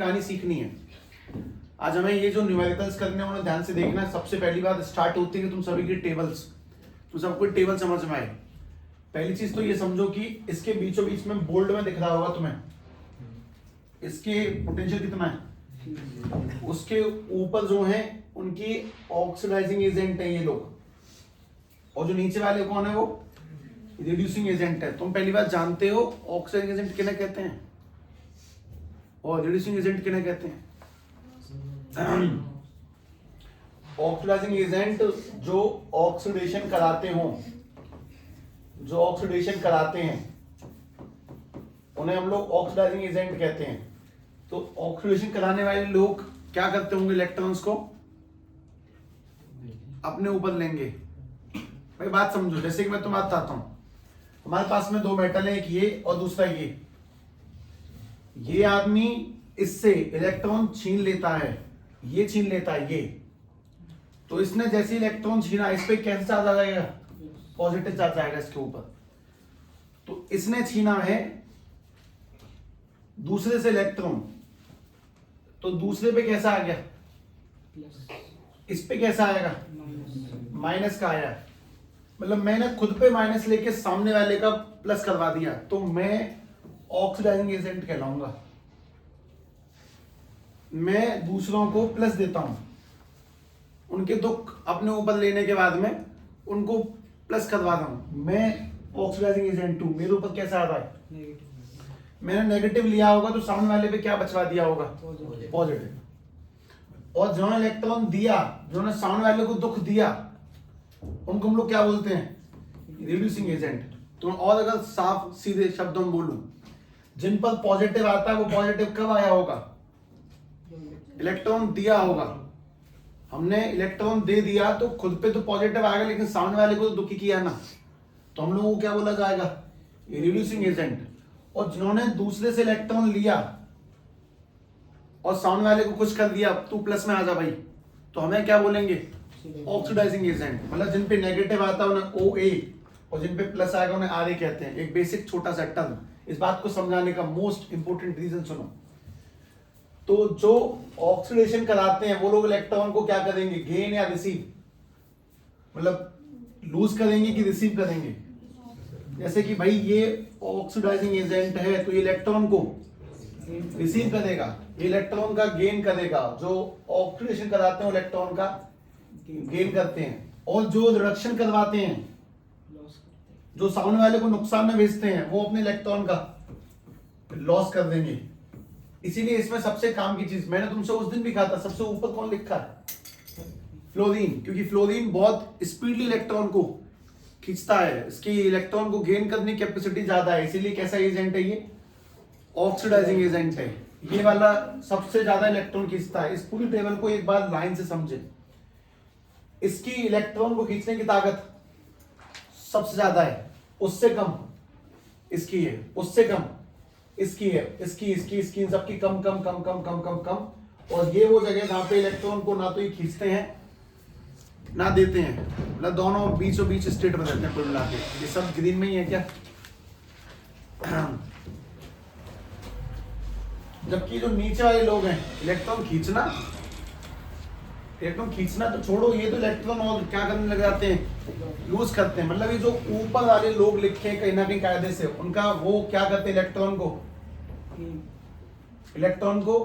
कहानी सीखनी है। आज हमें ये जो न्यूमेरिकल्स करने उन्हें ध्यान से देखना है। सबसे पहली बात स्टार्ट होती है कि तुम सभी की टेबल्स, तुम सबको टेबल समझ में आए। पहली चीज तो ये समझो कि इसके बीचों बीच में बोल्ड में दिख रहा होगा तुम्हें, इसके पोटेंशियल कितना है, उसके ऊपर जो है उनकी ऑक्सीडाइजिंग एजेंट है ये लोग, और जो नीचे वाले कौन है वो रिड्यूसिंग एजेंट है। तुम पहली बात जानते हो ऑक्सीडाइजिंग एजेंट किन्हें कहते हैं और रिड्यूसिंग एजेंट किन्हें कहते हैं। ऑक्सीडाइजिंग एजेंट जो ऑक्सीडेशन कराते हो, जो ऑक्सीडेशन कराते हैं उन्हें हम लोग ऑक्सीडाइजिंग एजेंट कहते हैं। तो ऑक्सीडेशन कराने वाले लोग क्या करते होंगे, इलेक्ट्रॉन्स को अपने ऊपर लेंगे। भाई बात समझो, जैसे कि मैं तुम्हें बताता हूं, हमारे पास में दो मेटल है, एक ये और दूसरा ये आदमी इससे इलेक्ट्रॉन छीन लेता है, ये छीन लेता है ये, तो इसने जैसे इलेक्ट्रॉन छीना, इस पे कैसा चार्ज आ जाएगा, पॉजिटिव चार्ज आएगा इसके ऊपर। तो इसने छीना है दूसरे से इलेक्ट्रॉन, तो दूसरे पे कैसा आ गया, इस पे कैसा आएगा, माइनस का आया। मतलब मैंने खुद पे माइनस लेके सामने वाले का प्लस करवा दिया, तो मैं ऑक्सीडाइजिंग एजेंट कहलाऊंगा। मैं दूसरों को प्लस देता हूं, उनके दुख अपने ऊपर लेने के बाद में उनको प्लस करवा रहा हूं, मैं ऑक्सीडाइजिंग एजेंट हूं। मेरे ऊपर कैसा आ रहा है, मैंने नेगेटिव लिया होगा तो सामने वाले पे क्या बचवा दिया होगा, पॉजिटिव। और जो इलेक्ट्रॉन दिया, जो सामने वाले को दुख दिया, उनको हम लोग क्या बोलते हैं, रिड्यूसिंग एजेंट। तो और अगर साफ सीधे शब्दों में बोलूं, जिन पर पॉजिटिव आता है वो पॉजिटिव कब आया होगा, इलेक्ट्रॉन दिया होगा। हमने इलेक्ट्रॉन दे दिया तो खुद पे तो पॉजिटिव आएगा, लेकिन सामने वाले को तो दुखी किया ना, तो हम लोगों को क्या बोला जाएगा, रिड्यूसिंग एजेंट। और जिन्होंने दूसरे से इलेक्ट्रॉन लिया और सामने वाले को खुश कर दिया, तू प्लस में आ जा भाई, तो हमें क्या बोलेंगे, ऑक्सीडाइजिंग एजेंट। मतलब जिन पे नेगेटिव आता है उन्हें OA, और जिन पे प्लस आएगा उन्हें RA कहते हैं। एक बेसिक छोटा सा टर्म, इस बात को समझाने का मोस्ट इंपोर्टेंट रीजन सुनो। तो जो ऑक्सीडेशन कराते हैं वो लोग इलेक्ट्रॉन को क्या करेंगे, गेन या रिसीव, मतलब लूज करेंगे कि रिसीव करेंगे। जैसे कि भाई ये ऑक्सीडाइजिंग एजेंट है तो ये इलेक्ट्रॉन को रिसीव करेगा, ये इलेक्ट्रॉन का गेन करेगा। जो ऑक्सीडेशन कराते हैं इलेक्ट्रॉन का गेन करते हैं, और जो रिडक्शन करवाते हैं, जो सामने वाले को नुकसान में भेजते हैं, वो अपने इलेक्ट्रॉन का लॉस कर देंगे। इसीलिए इसमें सबसे काम की चीज मैंने तुमसे उस दिन भी कहा था, सबसे ऊपर कौन लिखा है, फ्लोरीन, क्योंकि फ्लोरीन बहुत स्पीडली इलेक्ट्रॉन को खींचता है, इसकी इलेक्ट्रॉन को गेन करने की कैपेसिटी ज्यादा है। इसीलिए कैसा एजेंट है ये, ऑक्सीडाइजिंग एजेंट है। ये वाला सबसे ज्यादा इलेक्ट्रॉन खींचता है। इस पूरी टेबल को एक बार लाइन से समझे, इसकी इलेक्ट्रॉन को खींचने की ताकत सबसे ज्यादा है, उससे कम इसकी है, उससे कम इसकी है, इसकी सबकी कम कम कम कम कम कम कम। और ये वो जगह जहां पे इलेक्ट्रॉन को ना तो ये खींचते हैं ना देते हैं, मतलब दोनों बीचों बीच स्टेट में रहते हैं कुल मिला के। ये सब ग्रीन में ही है क्या, जबकि जो नीचे वाले लोग हैं, इलेक्ट्रॉन खींचना तो छोड़ो, ये तो इलेक्ट्रॉन और क्या करने लग जाते हैं, लूज करते हैं। मतलब ये जो ऊपर वाले लोग लिखे हैं कहीं ना कहीं कायदे से, उनका वो क्या करते हैं, इलेक्ट्रॉन को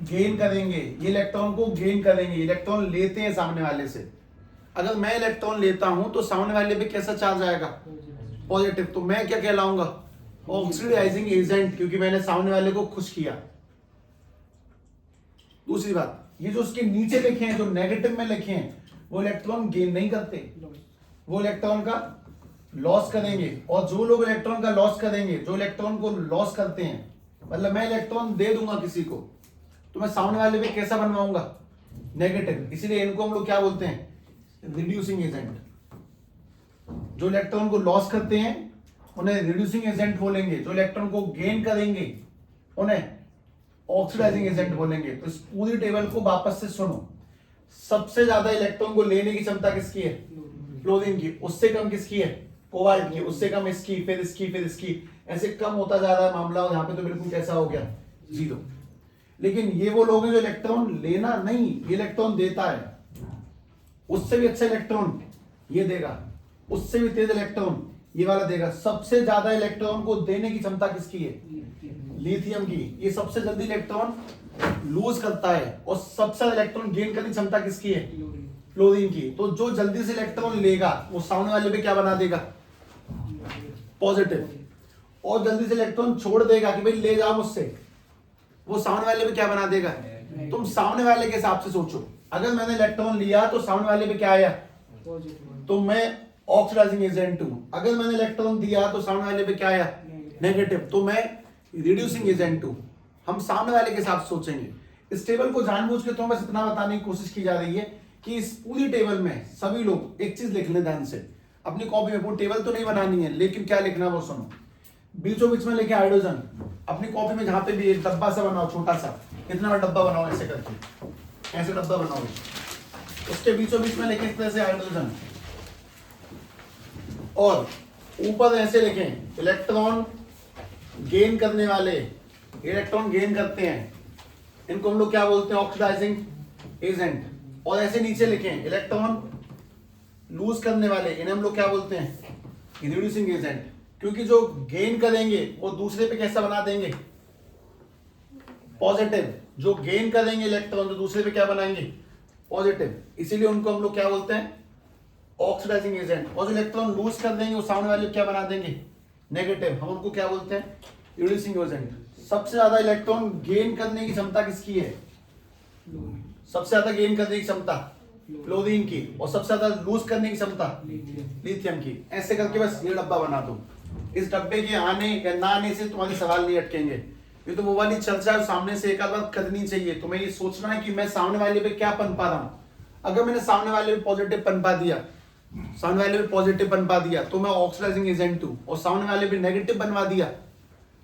गेन करेंगे, ये इलेक्ट्रॉन को गेन करेंगे, इलेक्ट्रॉन लेते हैं सामने वाले से। अगर मैं इलेक्ट्रॉन लेता हूं तो सामने वाले पे कैसा चार्ज आएगा, पॉजिटिव। तो मैं क्या कहलाऊंगा, ऑक्सीडाइजिंग एजेंट, क्योंकि मैंने सामने वाले को खुश किया। दूसरी बात, ये जो उसके नीचे लिखे हैं, जो नेगेटिव में लिखे हैं, वो इलेक्ट्रॉन गेन नहीं करते, वो इलेक्ट्रॉन का लॉस करेंगे। और जो लोग इलेक्ट्रॉन का लॉस करेंगे, जो इलेक्ट्रॉन को लॉस करते हैं, मतलब मैं इलेक्ट्रॉन दे दूंगा किसी को, तो मैं सामने वाले पे कैसा बनवाऊंगा, नेगेटिव। इसीलिए इनको हम लोग क्या बोलते हैं, रिड्यूसिंग एजेंट। जो इलेक्ट्रॉन को लॉस करते हैं उन्हें रिड्यूसिंग एजेंट बोलेंगे, जो इलेक्ट्रॉन को गेन करेंगे उन्हें ऑक्सीडाइजिंग एजेंट बोलेंगे। तो इस पूरी टेबल को वापस से सुनो, सबसे ज्यादा इलेक्ट्रॉन को लेने की क्षमता किसकी है, फ्लोरीन की। उससे कम किसकी है, कोबाल्ट की। उससे कम इसकी, फिर इसकी, फिर इसकी, ऐसे कम होता जा रहा है मामला। और यहाँ पे तो बिल्कुल कैसा हो गया, 0। लेकिन ये वो लोग हैं जो इलेक्ट्रॉन लेना नहीं, ये इलेक्ट्रॉन देता है। उससे भी अच्छा इलेक्ट्रॉन ये देगा, उससे भी तेज इलेक्ट्रॉन ये वाला देगा। सबसे ज्यादा इलेक्ट्रॉन को देने की क्षमता किसकी है? लिथियम की। ये सबसे जल्दी इलेक्ट्रॉन लूज करता है और सबसे ज्यादा इलेक्ट्रॉन गेन करने की क्षमता किसकी है? क्लोरीन की। तो जो जल्दी से इलेक्ट्रॉन लेगा वो सामने वाले पे क्या बना देगा? पॉजिटिव। और जल्दी से इलेक्ट्रॉन छोड़ देगा कि भाई ले जाओ मुझसे, वो सामने वाले पे क्या बना देगा? तुम सामने वाले के हिसाब से सोचो, अगर मैंने इलेक्ट्रॉन लिया तो सामने वाले पे क्या आया? तो मैं ऑक्सीडाइजिंग एजेंट हूं। अगर मैंने इलेक्ट्रॉन दिया तो सामने वाले पे क्या आया? नेगेटिव। तो मैं रिड्यूसिंग एजेंट हूं। हम सामने वाले के हिसाब से सोचेंगे। इस टेबल को जानबूझ के तो बस इतना बताने की कोशिश की जा रही है कि इस पूरी टेबल में सभी लोग एक चीज लिख लें ध्यान से। अपनी कॉपी में पूरी टेबल तो नहीं बनानी है, लेकिन क्या लिखना है वो सुनो। बीचों बीच में लेके हाइड्रोजन, अपनी कॉपी में जहां पे भी एक डब्बा सा बनाओ, छोटा सा, इतना बड़ा डब्बा बनाओ ऐसे करके, ऐसे डब्बा बनाओ, उसके बीचों बीच में लिखें इस तरह से हाइड्रोजन, और ऊपर ऐसे लिखें इलेक्ट्रॉन गेन करने वाले, इलेक्ट्रॉन गेन करते हैं, इनको हम लोग क्या बोलते हैं? Oxidising agent. और ऐसे नीचे लिखें इलेक्ट्रॉन लूज करने वाले, इन्हें हम लोग क्या बोलते हैं? Reducing agent. क्योंकि जो गेन करेंगे वो दूसरे पे कैसा बना देंगे? पॉजिटिव। जो गेन करेंगे इलेक्ट्रॉन तो दूसरे पे क्या बनाएंगे? पॉजिटिव। इसीलिए उनको हम लोग क्या बोलते हैं? Oxidising agent. और जो इलेक्ट्रॉन लूज कर देंगे वो सामने वाले क्या बना देंगे? नेगेटिव। हम उनको क्या बोलते हैं? Reducing agent. सबसे ज्यादा इलेक्ट्रॉन गेन करने की क्षमता किसकी है? सबसे ज्यादा गेन करने की क्षमता क्लोरीन की, और सबसे ज्यादा लूज करने की क्षमता लिथियम की। ऐसे करके बस ये डब्बा बना दो। इस डब्बे के आने या ना आने से तुम्हारे सवाल नहीं अटकेंगे। ये तो वो वाली चर्चा है, सामने से एक आध बात करनी चाहिए। तुम्हें ये सोचना है कि मैं सामने वाले पे क्या पनपा रहा हूं। अगर मैंने सामने वाले पे पॉजिटिव पनपा दिया, सामने वाले पे पॉजिटिव बनवा दिया तो मैं ऑक्सीडाइजिंग एजेंट हूं, और सामने वाले पे नेगेटिव बनवा दिया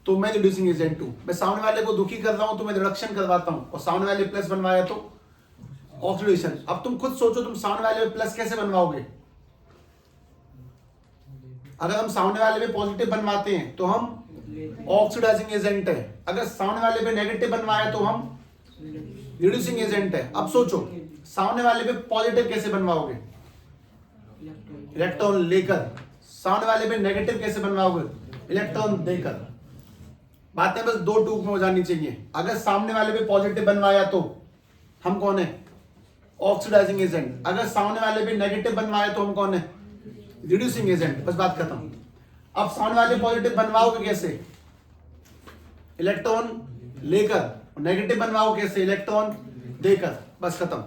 तो मैं रिड्यूसिंग एजेंट हूं। मैं सामने वाले को दुखी कर रहा हूं तो मैं रिडक्शन करवाता हूं, और सामने वाले प्लस बनवाया तो ऑक्सीडेशन। अब तुम खुद सोचो, तुम सामने वाले पे प्लस कैसे बनवाओगे? अगर हम सामने वाले पे पॉजिटिव बनवाते हैं तो हम ऑक्सीडाइजिंग एजेंट है, अगर सामने वाले पे नेगेटिव बनवाया तो हम रिड्यूसिंग एजेंट है। अब सोचो सामने वाले पे पॉजिटिव कैसे बनवाओगे? इलेक्ट्रॉन लेकर। सामने वाले पे नेगेटिव कैसे बनवाओगे? इलेक्ट्रॉन देकर। बातें बस दो टूक में हो जानी चाहिए। अगर सामने वाले पे पॉजिटिव बनवाया तो हम कौन है? Oxidising agent. अगर सामने वाले पे नेगेटिव बनवाया तो हम कौन है? Reducing agent. बस बात खत्म। अब सामने वाले पॉजिटिव बनवाओगे कैसे? इलेक्ट्रॉन लेकर। नेगेटिव बनवाओ कैसे? इलेक्ट्रॉन देकर। बस खत्म।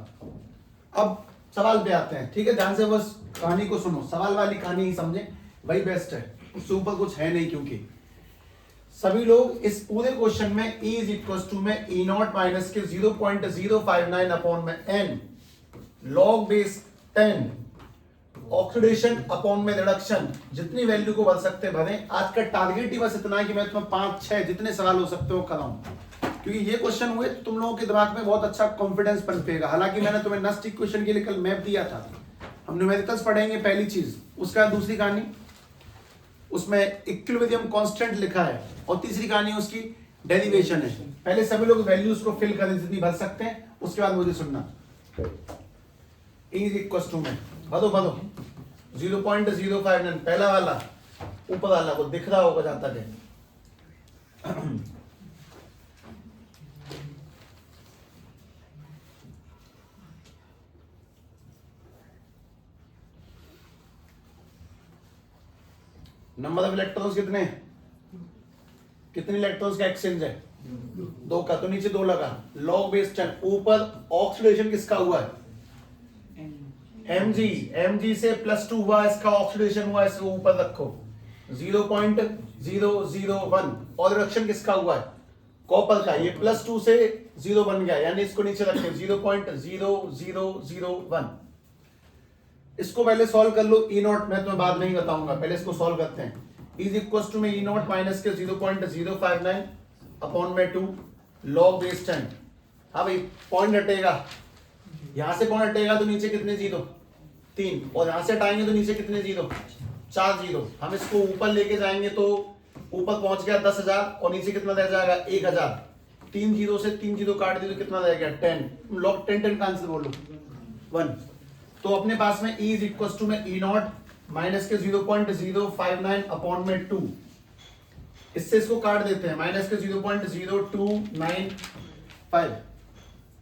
अब सवाल पे आते हैं, ठीक है? ध्यान से बस कहानी को सुनो, सवाल वाली कहानी ही समझे, वही बेस्ट है, उससे ऊपर कुछ है नहीं। क्योंकि सभी लोग इस पूरे क्वेश्चन में E इज इक्वल टू में E नॉट माइनस के 0.059 अपॉन में n log base 10 oxidation upon में रिडक्शन, जितनी वैल्यू को भर सकते भरें। आज का टारगेट ही बस इतना है कि मैं तुम्हें 5-6 जितने सवाल हो सकते हो कराऊं, क्योंकि ये क्वेश्चन हुए तो तुम लोगों के दिमाग में बहुत अच्छा कॉन्फिडेंस पनपेगा। हालांकि मैंने तुम्हें नस्ट इक्वेशन के लिए कल मैप दिया था, हम न्यूमेरिकल्स पढ़ेंगे पहली चीज, उसका दूसरी कहानी उसमें इक्विलिब्रियम कांस्टेंट लिखा है, और तीसरी कहानी उसकी डेरिवेशन है। पहले सभी लोग वैल्यूज को फिल करें जितनी भर सकते हैं, उसके बाद मुझे सुनना। E इज इक्वल टू में भरो 0.059 पहला वाला, ऊपर वाला वो दिख रहा होगा जहां तक है। नंबर ऑफ इलेक्ट्रॉन्स कितने? कितने इलेक्ट्रॉन्स का एक्सचेंज है? 2 का, तो नीचे 2 लगा। log बेस 10 ऊपर ऑक्सीडेशन किसका हुआ है? mg से +2 हुआ, इसका ऑक्सीडेशन हुआ, इसको ऊपर रखो 0.001। और रिडक्शन किसका हुआ है? कॉपर का। ये +2 से 0 बन गया, यानी इसको नीचे रखें 0.0001। इसको पहले सॉल्व कर लो। E नॉट मैं तुम्हें बाद में ही बताऊंगा, पहले इसको सॉल्व करते हैं। इज इक्वल टू में E नॉट माइनस के 0.059 अपॉन में 2 log बेस 10। हाँ भाई, पॉइंट हटेगा, यहां से पॉइंट हटेगा तो नीचे कितने जीरो? 3, और यहां से हटाएंगे तो नीचे कितने जीरो? 4 जीरो। हम इसको ऊपर लेके जाएंगे तो ऊपर पहुंच गया 10,000, और नीचे कितना रह जाएगा? 1,000। 3 जीरो से 3 जीरो काट दी तो कितना रहेगा 10, लॉग 10 का आंसर बोलो 1। तो अपने पास में E इज इक्वल टू में E नॉट माइनस के 0.059 अपॉन में 2, इससे इसको काट देते हैं माइनस के 0.0295।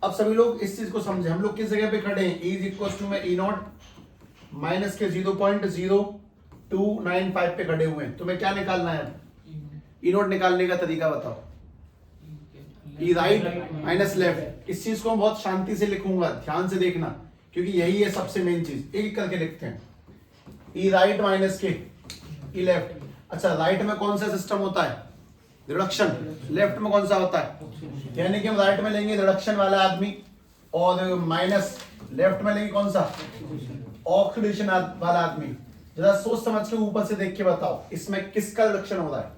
अब सभी लोग इस चीज को समझे, हम लोग किस जगह पे खड़े हैं, E इज इक्वल टू में E नॉट माइनस के 0.0295 पे खड़े हुए हैं। तुम्हें क्या निकालना है, E नॉट निकालने का तरीका बताओ। E राइट माइनस लेफ्ट, इस चीज को मैं बहुत शांति से लिखूंगा, ध्यान से देखना, क्योंकि यही है सबसे मेन चीज। एक एक करके लिखते हैं, E राइट माइनस के E लेफ्ट। अच्छा, राइट में कौन सा सिस्टम होता है, रिडक्शन, लेफ्ट में कौन सा होता है, यानी कि हम राइट में लेंगे रिडक्शन वाला आदमी और माइनस लेफ्ट में लेंगे कौन सा, ऑक्सीडेशन वाला आदमी। जरा सोच समझ के ऊपर से देख के बताओ इसमें किसका रिडक्शन हो रहा है।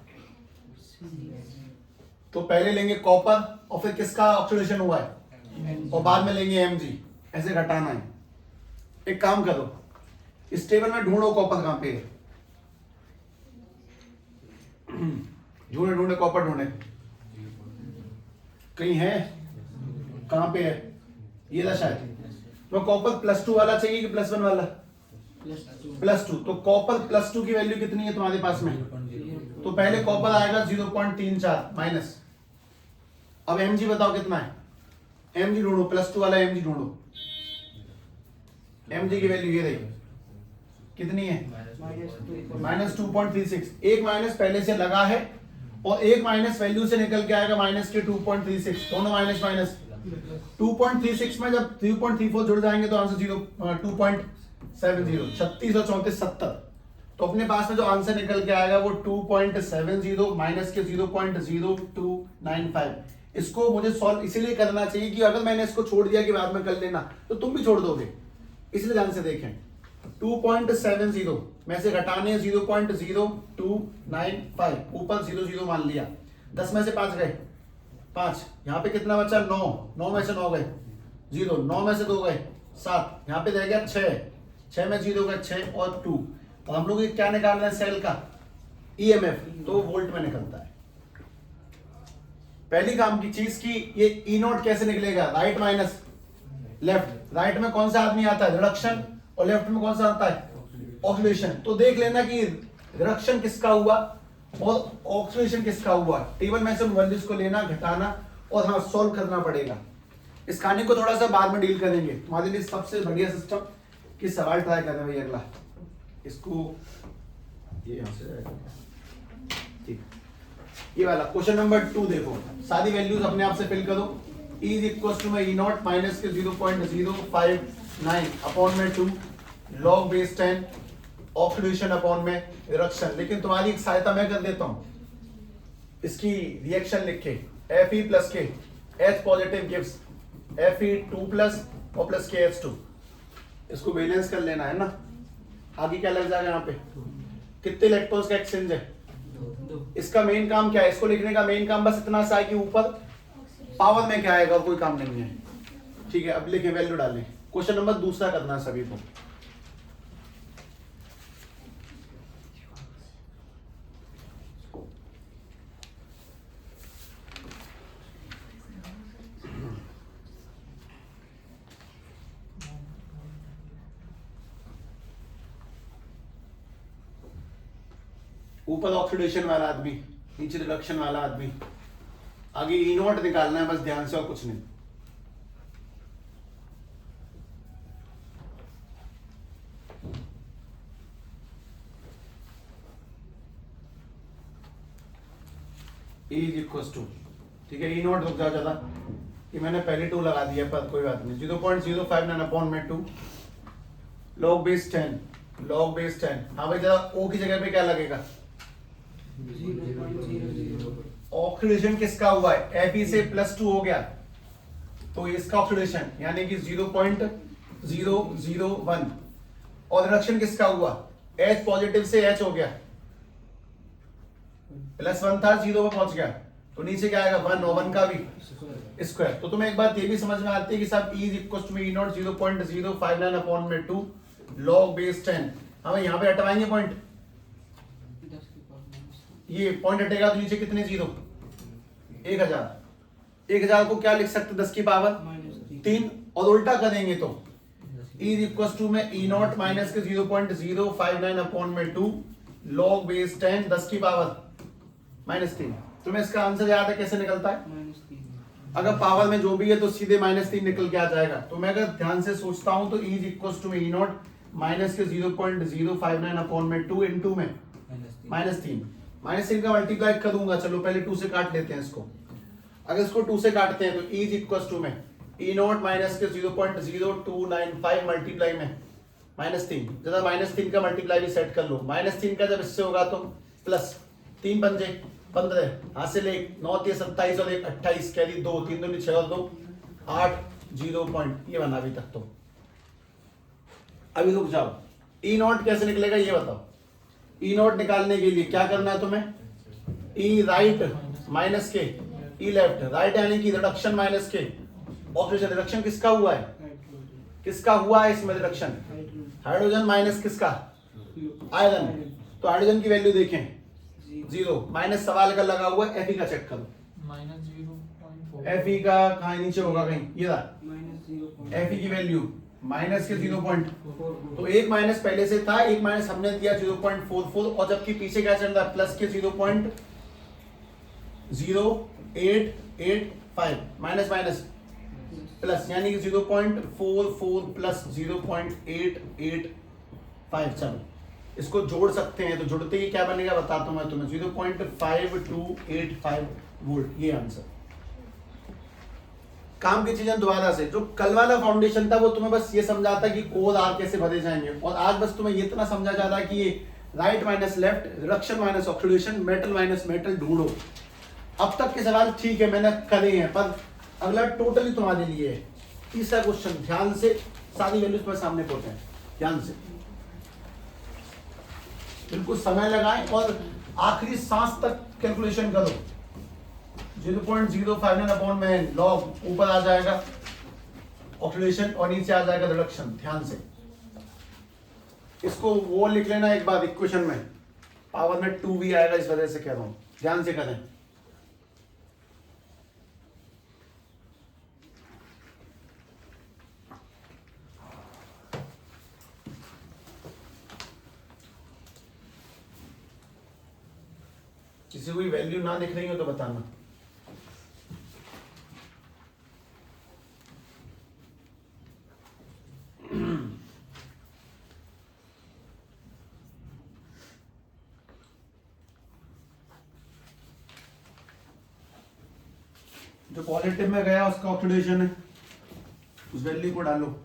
तो पहले लेंगे कॉपर और फिर किसका ऑक्सीडेशन हुआ है, और बाद में लेंगे Mg, ऐसे घटाना है। एक काम करो, इस टेबल में ढूंढो कॉपर कहां पे है, ढूंढे ढूंढे कॉपर ढूंढे, कहीं है, कहां पे है, ये रहा शायद। तो कॉपर +2 वाला चाहिए कि +1 वाला, +2। तो कॉपर +2 की वैल्यू कितनी है तुम्हारे पास में, तो पहले कॉपर आएगा 0.34 माइनस। अब Mg बताओ कितना है, Mg ढूंढो, +2 वाला Mg ढूंढो। Mg की वैल्यू ये रही, कितनी है, -2.36। एक माइनस पहले से लगा है और एक माइनस वैल्यू से निकल के आएगा माइनस के 2.36, दोनों माइनस माइनस। 2.36 में जब 3.34 जुड़ जाएंगे तो आंसर 2.70, 36 और 34 70। तो अपने पास में जो आंसर निकल के आएगा वो 2.70 माइनस के 0.0295। इसको मुझे सॉल्व इसीलिए करना चाहिए कि अगर मैंने इसको छोड़ दिया कि बाद में कर लेना तो तुम भी छोड़ दोगे, इसलिए ध्यान से देखें। 2.70 में से घटाने 0.0295, ऊपर 00 मान लिया, 10 में से 5 गए 5, यहाँ पे कितना बचा 9, 9 में से 9 गए 0, 9 में से 2 गए 7, यहाँ पे रह गया 6 में 0 गए 6 और 2। और हम लोग ये क्या निकालना है, सेल का EMF, तो वोल्ट में निकलता है। पहली काम की चीज की ये E नॉट कैसे निकलेगा, राइट माइनस लेफ्ट। राइट में कौन सा आदमी आता है, रिडक्शन, और लेफ्ट में कौन सा आता है, ऑक्सीडेशन। तो देख लेना कि रिडक्शन किसका हुआ और ऑक्सीडेशन किसका हुआ। टेबल में से वैल्यूज को लेना, घटाना और हाँ सॉल्व करना पड़ेगा। इस कहानी को थोड़ा सा बाद में डील करेंगे। तुम्हारे लिए सबसे बढ़िया सिस्टम कि सवाल ट्राई कर रहे हैं भाई अगला, इसको ये यहां से ठीक, ये वाला क्वेश्चन नंबर 2 देखो, सारी वैल्यूज अपने आप से फिल करो। E इज इक्वल टू में E नॉट माइनस के 0.059 अपॉन में 2 लॉग बेस 10 ऑक्सीडेशन अपॉन में रिडक्शन। लेकिन तुम्हारी एक सहायता मैं कर देता हूं, इसकी रिएक्शन लिख के Fe प्लस के H positive gives Fe2 plus और प्लस के H2, इसको बैलेंस कर लेना है ना। आगे क्या लग जाएगा यहाँ पे, कितने इलेक्ट्रॉन्स का एक्सचेंज है, इसका मेन काम क्या है, इसको लिखने का मेन काम बस इतना सा है कि ऊपर पावर में क्या आएगा और कोई काम नहीं है। ठीक है, अब लिखें, वैल्यू डालें। क्वेश्चन नंबर दूसरा करना है सभी को। ऊपर ऑक्सीडेशन वाला आदमी, नीचे रिडक्शन वाला आदमी, आगे E नॉट निकालना है बस ध्यान से और कुछ नहीं। E इज इक्वल टू, ठीक है, E नॉट रुक जाओ ज्यादा, ये मैंने पहले 2 लगा दिया पर कोई बात नहीं। 0.059 अपॉन में 2 लॉग बेस 10, लॉग बेस 10। हाँ भाई जरा O की जगह पे क्या लगेगा, ऑक्सीडेशन किसका हुआ है, Fe से +2 हो गया तो इसका ऑक्सीडेशन यानी कि 0.001, और रिडक्शन किसका हुआ, H पॉजिटिव से H हो गया, +1 था 0 पे पहुंच गया तो नीचे क्या आएगा 1, और 1 का भी स्क्वायर। तो तुम्हें एक बात ये भी समझ में आती है कि साहब E is equal to E nought 0.059 upon में 2 लॉग बेस 10। हमें यहाँ पे हटवाएंगे पॉइंट, ये पॉइंट हटेगा तो नीचे कितने 0, 1000, 1000 को क्या लिख सकते 10 की पावर 3, और उल्टा करेंगे तो e इक्वल टू में e नॉट माइनस के 0.059 अपॉन में 2 log बेस 10 10 की पावर -3। तुम्हें इसका आंसर याद है कैसे निकलता है? अगर पावर में जो भी है तो सीधे -3 निकल के आ जाएगा। तो मैं अगर ध्यान से सोचता हूं तो e इक्वल टू में e नॉट माइनस के 0.059 अपॉन में 2 इनटू में -3 का मल्टीप्लाई करूंगा। चलो पहले 2 से काट लेते हैं इसको। अगर इसको 2 से काटते हैं तो e इक्वल टू में e नॉट माइनस के 0.0295 मल्टीप्लाई में -3, जरा -3 का मल्टीप्लाई भी सेट कर लो। -3 का जब इससे होगा तो प्लस 3 पंजे 15, हासिल 1 9 3 27 और 1 28, कैरी 2 3 दूनी 6 और 2 8 0 पॉइंट, ये बना अभी तक। तो अभी रुक जाओ, ई नॉट कैसे निकलेगा ये बताओ। ई नॉट निकालने के लिए क्या करना है तुम्हें? ई राइट माइनस के ई लेफ्ट, राइट यानी कि रिडक्शन माइनस के ऑपरेशन। रिडक्शन किसका हुआ है? किसका हुआ है इसमें रिडक्शन? हाइड्रोजन माइनस किसका? आयरन। तो हाइड्रोजन की वैल्यू देखें 0, माइनस सवाल का लगा हुआ है, Fe का चेक करो। Fe का कहाँ नीचे होगा कहीं, ये रहा Fe की वैल्यू माइनस के 0.4, तो एक माइनस पहले से था, एक माइनस हमने दिया 0.44, और जबकि पीछे क्या चल रहा है प्लस के 0.0885 माइनस माइनस प्लस, यानी कि 0.44 प्लस 0.885। चलो इसको जोड़ सकते हैं, तो जुड़ते ही क्या बनेगा बताता हूं मैं तुम्हें, 0.5285 वोल्ट, ये आंसर। काम की चीजें दोबारा से, जो कल वाला फाउंडेशन था वो तुम्हें बस ये समझाता कि कोर आर कैसे भरे जाएंगे, और आज बस तुम्हें ये इतना समझा जा रहा है कि ये right minus left, reduction minus oxidation, metal minus metal ढूंढो। अब तक के सवाल ठीक है मैंने करे हैं, पर अगला टोटली तुम्हारे लिए है। तीसरा क्वेश्चन, ध्यान से सारी वैल्यूज पर सामने पहुंचे, ध्यान से बिल्कुल समय लगाएं और आखिरी सांस तक कैलकुलेशन करो। 0.059 अपॉन में लॉग ऊपर आ जाएगा ऑक्सीडेशन और नीचे आ जाएगा रिडक्शन। ध्यान से इसको वो लिख लेना एक बार इक्वेशन में, पावर में 2 भी आएगा, इस वजह से कह रहा हूं, ध्यान से करें। किसी कोई वैल्यू ना दिख रही हो तो बताना। जो पॉजिटिव में गया उसका ऑक्सीडेशन है, उस वैल्यू को डालो।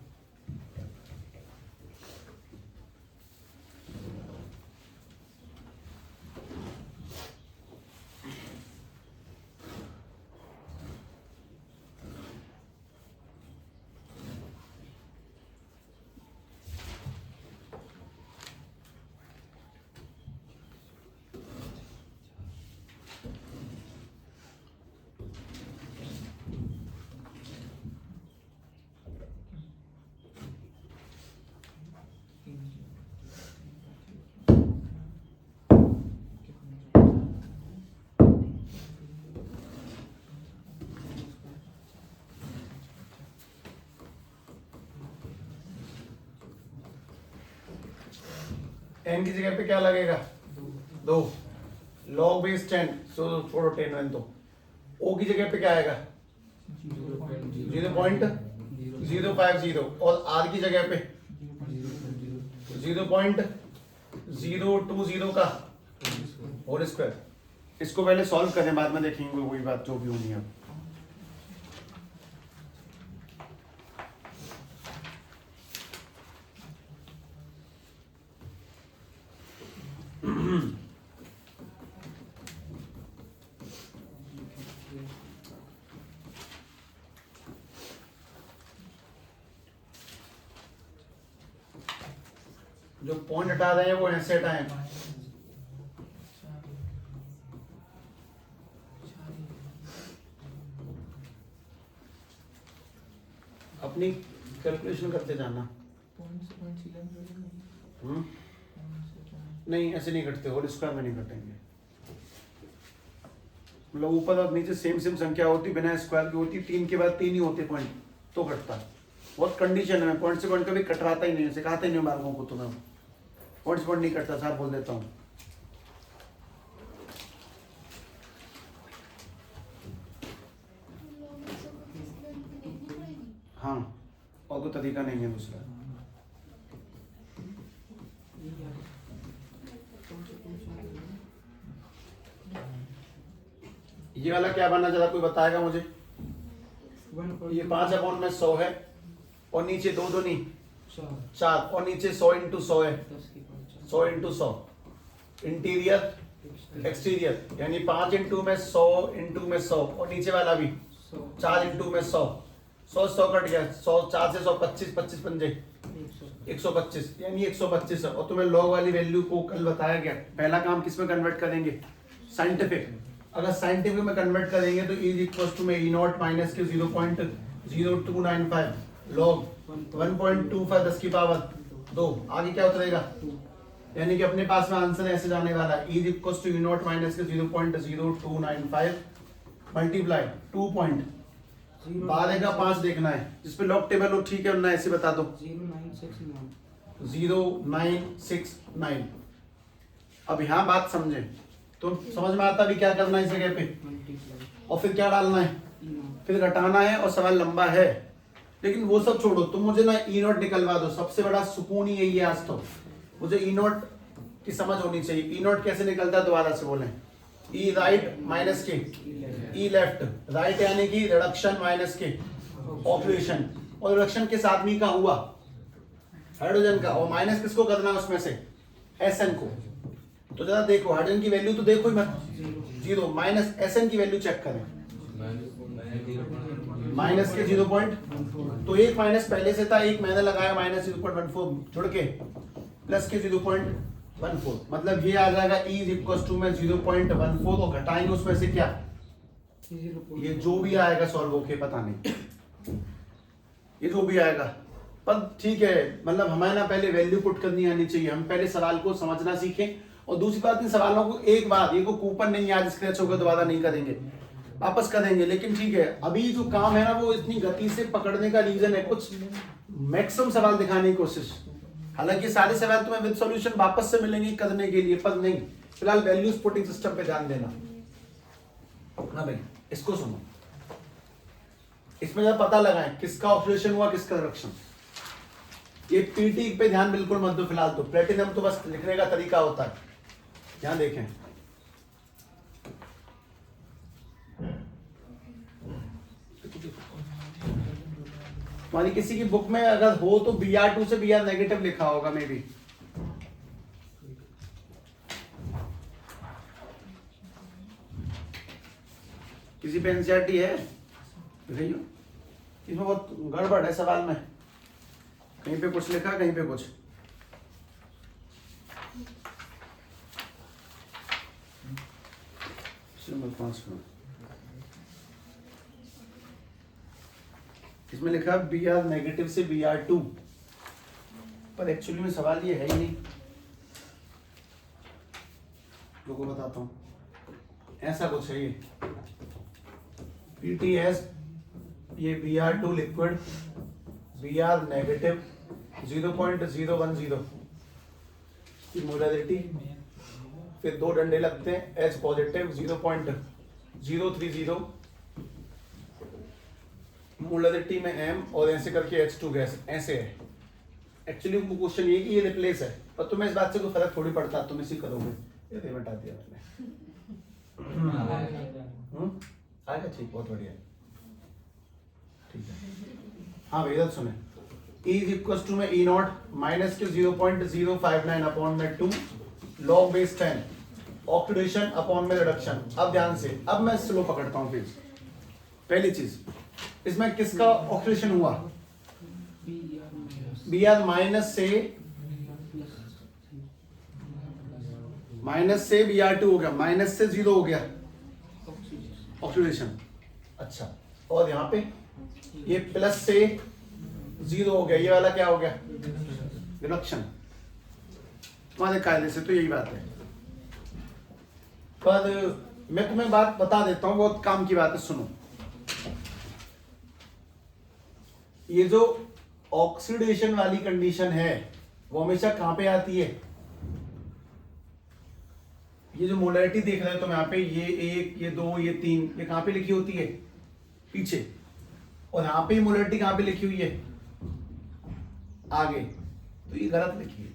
n की जगह पे क्या लगेगा 2, log बेस 10, सो छोड़ो 10 वन, तो o की जगह पे क्या आएगा 0.050, और r की जगह पे 0.020 का होल स्क्वायर। इसको पहले सॉल्व करें, बाद में देखेंगे वही बात जो भी होनी है। जो पॉइंट हटा रहे हैं वो ऐसे हटाएं। अपनी कैलकुलेशन करते जाना। नहीं ऐसे नहीं कटते, होल स्क्वायर में नहीं कटेंगे। मतलब ऊपर और नीचे सेम सेम संख्या होती, बिना स्क्वायर की होती, 3 के बाद 3 ही होते पॉइंट तो कटता। बहुत कंडीशन है, पॉइंट से पॉइंट कभी कटवाता ही नहीं, सिखाते ही नहीं बालकों को, तुम्हें पॉइंट से पॉइंट नहीं कटता, साफ बोल देता हूँ। हाँ, और कोई तरीका नहीं है दूसरा। ये वाला क्या बनना, जरा कोई बताएगा मुझे। ये 5/100 है, और नीचे 2 2 नहीं 4, और नीचे 100 × 100 है, 100 × 100 इंटीरियर एक्सटीरियर, यानी 5 × में 100 × में 100, और नीचे वाला भी 4 × में 100, 100 कट गया, 100 4 से 100 25 25 पंजे 125, यानी 125 है। और तुम्हें लॉग वाली वैल्यू को कल बताया गया, पहला काम किस में कन्वर्ट करेंगे, साइंटिफिक। अगर साइंटिफिक में कन्वर्ट करेंगे तो इज इक्वल टू में E0 माइनस के 0.0295 लॉग 1.25 10 की पावर 2, आगे क्या उतरेगा, यानी कि अपने पास में आंसर ऐसे जाने वाला है, is equal to E0 minus के 0.0295 मल्टीप्लाई 2.12 का 5 देखना है, जिस पे लॉग टेबल हो, ठीक है, ना ऐसे बता दो 0969। अब यहाँ बात समझे तो समझ में आता भी क्या करना है इस जगह पे, और फिर क्या डालना है, फिर घटाना है, और सवाल लंबा है। लेकिन वो सब छोड़ो, तुम मुझे ना E0 निकलवा दो, सबसे बड़ा सुकून ही यही है आज। तो मुझे E0 की समझ होनी चाहिए। E0 कैसे निकलता है, दोबारा से बोलें, E राइट माइनस के E लेफ्ट, राइट यानी कि रिडक्शन माइनस के ऑपरेशन, और रिडक्शन के साथ में का हुआ हाइड्रोजन का, और माइनस किसको करना है उसमें से, Sn को। तो जरा देखो हाइड्रोजन की वैल्यू तो देखो ही मत, 0 माइनस Sn की वैल्यू चेक करें, माइनस के 0. तो एक माइनस पहले से था, एक मैंने लगाया माइनस 0.14 जुड़ के, प्लस के 0.14, मतलब ये आ जाएगा E इज इक्वल टू में 0.14, और घटाएंगे उसमें से क्या, ये जो भी आएगा सॉल्व होके, पता नहीं ये जो भी आएगा, पर ठीक है, मतलब हमें ना पहले वैल्यू पुट करनी आनी चाहिए, हम पहले सवाल को समझना सीखें। और दूसरी बात, इन सवालों को एक बार, ये को कूपन नहीं आज स्क्रैच होकर दोबारा नहीं करेंगे, वापस करेंगे। लेकिन ठीक है, अभी जो काम है ना वो इतनी गति से पकड़ने का रीजन है कुछ मैक्सिमम सवाल दिखाने की कोशिश। हालांकि सारे सवाल तुम्हें विद सॉल्यूशन वापस से मिलेंगे करने के लिए, पर नहीं, फिलहाल वैल्यूज पुटिंग सिस्टम पे ध्यान देना। हाँ भाई, इसको सुनो, इसमें जब पता लगाएं किसका ऑपरेशन हुआ, किसका रिडक्शन। ये पीटी पे ध्यान बिल्कुल मत दो फिलहाल, तो प्लेटिनम तो बस लिखने का तरीका होता है, ध्यान देखें। हमारी किसी की बुक में अगर हो तो Br2 से Br नेगेटिव लिखा होगा मे बी, किसी पे एनसीईआरटी है दिखाइयो, इसमें बहुत गड़बड़ है सवाल में, कहीं पे कुछ लिखा कहीं पे कुछ। इसमें लिखा Br नेगेटिव से Br2, पर एक्चुअली में सवाल ये है ही नहीं, लोगों को बताता हूं, ऐसा कुछ है ये PTS, ये Br2 लिक्विड, Br नेगेटिव 0.010 की मोलैरिटी, फिर 2 डंडे लगते हैं, H पॉजिटिव 0.030 मोलैरिटी में M, और ऐसे करके H2 गैस, ऐसे है। एक्चुअली क्वेश्चन ये कि ये रिप्लेस है, पर तुम्हें इस बात से कोई फर्क थोड़ी पड़ता, तुम इसी करोगे। ये बता दिया मैंने, आएगा, ठीक, बहुत बढ़िया, ठीक है। हाँ भैया सुने, E इज इक्वल टू में E0 माइनस के 0.059 अपॉन में 2 लॉग बेस 10 ऑक्सीडेशन अपॉन में रिडक्शन। अब ध्यान से, अब मैं स्लो पकड़ता हूं। फिर पहली चीज, इसमें किसका ऑक्सीडेशन हुआ, Br माइनस से Br2 हो गया, माइनस से 0 हो गया ऑक्सीडेशन। अच्छा, और यहाँ पे ये प्लस से 0 हो गया, ये वाला क्या हो गया, रिडक्शन। तुम्हारे कायदे से तो यही बात है, पर मैं तुम्हें बात बता देता हूं, बहुत काम की बात है, सुनो। ये जो ऑक्सीडेशन वाली कंडीशन है वो हमेशा कहां पे आती है? ये जो मोलैरिटी देख रहे हो तुम यहाँ पे, ये 1, ये 2, ये 3, ये कहां पे लिखी होती है? पीछे। और यहाँ पे मोलैरिटी कहां पे लिखी हुई है? आगे। तो ये गलत लिखी है,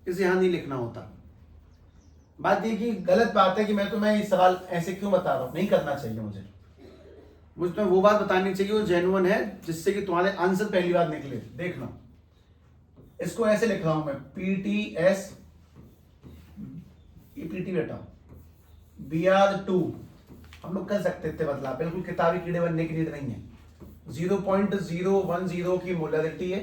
इसे यहां नहीं लिखना होता। बात ये कि गलत बात है कि मैं ये सवाल ऐसे क्यों बता रहा हूं, नहीं करना चाहिए मुझे तुम्हें वो बात बतानी चाहिए वो जेन्युइन है, जिससे कि तुम्हारे आंसर पहली बार निकले। देखना, इसको ऐसे लिख रहा हूं मैं, PTS, ये PT बेटा, Br2, हम लोग कर सकते थे बदलाव, बिल्कुल किताबी कीड़े बनने की नीड नहीं है। 0.010 की मोलैरिटी है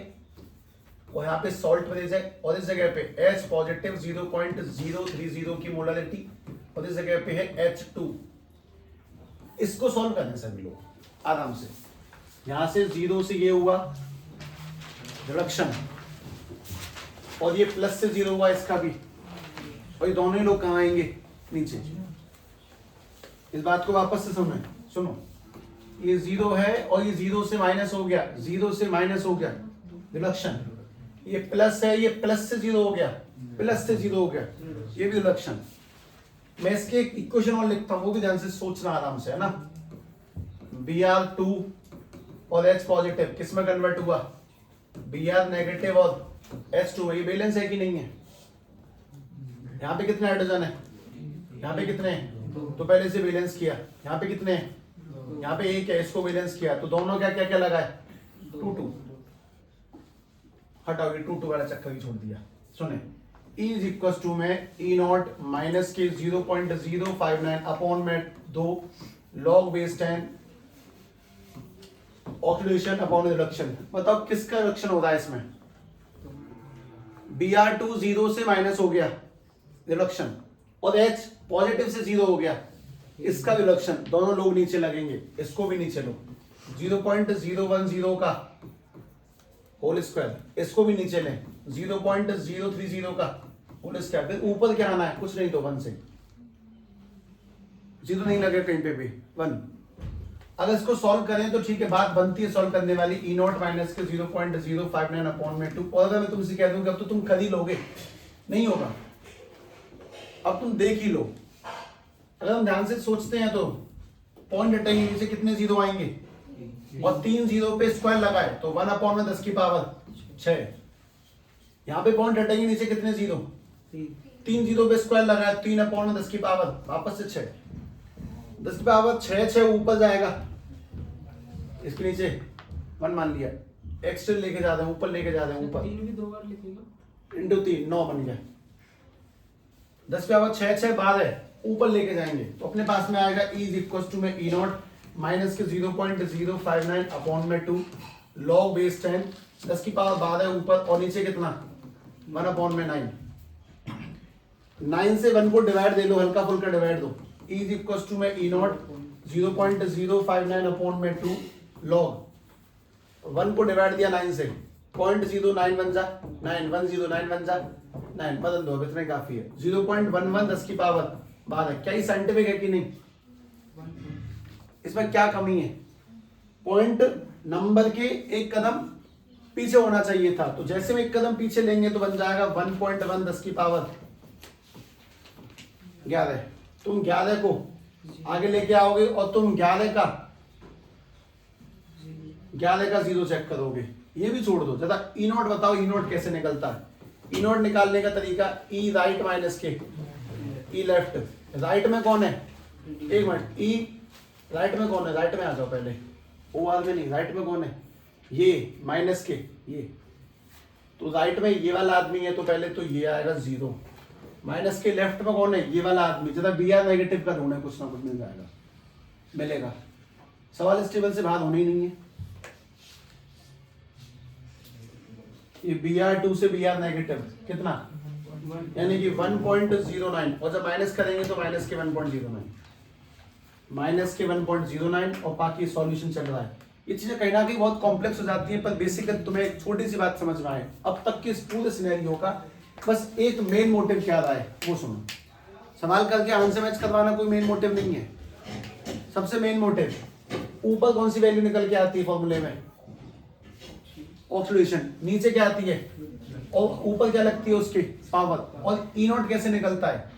और यहाँ पे सॉल्ट प्रेस है, और इस जगह पे H पॉजिटिव 0.030 की मोलैरिटी, और इस जगह पे है H2। इसको सॉल्व करने सभी लोग आराम से। यहां से 0 से ये हुआ रिडक्शन, और ये प्लस से 0 हुआ इसका भी, और ये दोनों ही लोग कहां आएंगे? नीचे। इस बात को वापस से सुनो, ये 0 है और ये 0 से माइनस हो गया, 0 से माइनस हो गया रिडक्शन। ये प्लस है, ये प्लस से 0 हो गया, प्लस से 0 हो गया, ये भी रिडक्शन। मैं इसके एक इक्वेशन और लिखता हूं, वो भी ध्यान से सोचना आराम से, है ना। Br2 और H पॉजिटिव किस में कन्वर्ट हुआ? Br नेगेटिव और H2 में। ये बैलेंस है कि नहीं है? यहाँ पे कितने हाइड्रोजन है? यहाँ पे कितने हैं? तो पहले से बैलेंस किया। यहाँ पे कितने हैं? यहाँ पे 1 है, इसको बैलेंस किया, तो दोनों क्या क्या क्या लगा है? 2 हटाओ, ये 2 वाला चक्कर ही छोड़ दिया। सुने, E इज इक्वल टू में E0 माइनस के 0.059 अपॉन में 2 log base 10 oxidation upon reduction. बताओ किसका रिडक्शन हो रहा है इसमें? Br2 0 से माइनस हो गया रिडक्शन, और H पॉजिटिव से 0 हो गया, इसका रिडक्शन। दोनों लोग नीचे लगेंगे, इसको भी नीचे लो, 0.010 का होल स्क्वायर, इसको भी नीचे लें, 0.030 का होल स्क्वायर। फिर ऊपर क्या आना है? कुछ नहीं तो 1 से, 0 नहीं लगे कहीं पे भी, 1। अगर इसको सॉल्व करें तो ठीक है, बात बनती है सॉल्व करने वाली। E0 माइनस के 0.059 अपॉन में 2। और अगर मैं तुमसे कह दूं कि अब तो तुम कर ही लोगे, नहीं होगा, अब तुम देख ही लो। अगर हम ध्यान से सोचते हैं तो पॉइंट हटाएंगे, नीचे कितने 0 आएंगे, और 3 0 पे स्क्वायर लगाए तो 1 अपॉन में 10 की पावर 6। यहाँ पे पॉइंट हटाएंगे, नीचे कितने 0, 3 0 पे स्क्वायर लगाए, 3 अपॉन में 10 की पावर वापस से 6, 10 की पावर 6 ऊपर जाएगा, इसके नीचे 1 मान लिया, एक्स्ट्रा लेके जा रहे हैं, ऊपर लेके जा रहे हैं, ऊपर 3 भी 2 बार लिखेगा, इंटू 3 9 बन गया। 10 की पावर 6 12 ऊपर लेके जाएंगे तो अपने पास में आएगा E इज इक्वल टू में E0 माइनस के 0.059 अपॉन में 2 लॉग बेस 10, 10 की पावर 12 ऊपर, और नीचे कितना 1 अपॉन में 9। 9 से 1 को डिवाइड दे लो, हल्का फुल्का डिवाइड दो। E इज इक्वल टू में E0 0.059 अपॉन में 2 लॉग 1 को डिवाइड दिया 9 से, 0.09 बन जा 9, 109 बन जा 9, बदल दो, इतने काफी है। 0.11 10 की पावर 12। क्या ये साइंटिफिक है कि नहीं? इसमें क्या कमी है? पॉइंट नंबर के एक कदम पीछे होना चाहिए था, तो जैसे में एक कदम पीछे लेंगे तो बन जाएगा 1.1 10 की पावर 11। तुम 11 को आगे लेके आओगे और तुम 11 का 0 चेक करोगे। ये भी छोड़ दो, ज्यादा E0 बताओ, E0 कैसे निकलता है? E0 निकालने का तरीका, E राइट माइनस के E लेफ्ट। राइट में कौन है? एक मिनट, E राइट में कौन है? राइट में आ जाओ पहले, OR में नहीं, राइट में कौन है? ये माइनस के ये, तो राइट में ये वाला आदमी है, तो पहले तो ये आएगा 0। माइनस के लेफ्ट में कौन है? ये वाला आदमी। ज्यादा Br नेगेटिव का ढूंढे, कुछ ना कुछ मिल जाएगा, मिलेगा। सवाल इस टेबल से बाहर होना ही नहीं है। ये Br2 से Br नेगेटिव कितना, यानी कि 1.09, और जब माइनस करेंगे तो माइनस के 1.09, माइनस के 1.09, और बाकी सॉल्यूशन चल रहा है। ये चीजें कहीं ना कहीं बहुत कॉम्प्लेक्स हो जाती है, पर बेसिकली तुम्हें एक छोटी सी बात समझ में आए अब तक के इस पूरे सिनेरियो का, बस एक मेन मोटिव क्या रहा है वो सुनो। सवाल करके आंसर मैच करवाना कोई मेन मोटिव नहीं है। सबसे मेन मोटिव, ऊपर कौन सी वैल्यू निकल के आती है फॉर्मूले में? ऑक्सीडेशन। नीचे क्या आती है? और ऊपर क्या लगती है उसकी? पावर। और ई नॉट कैसे निकलता है?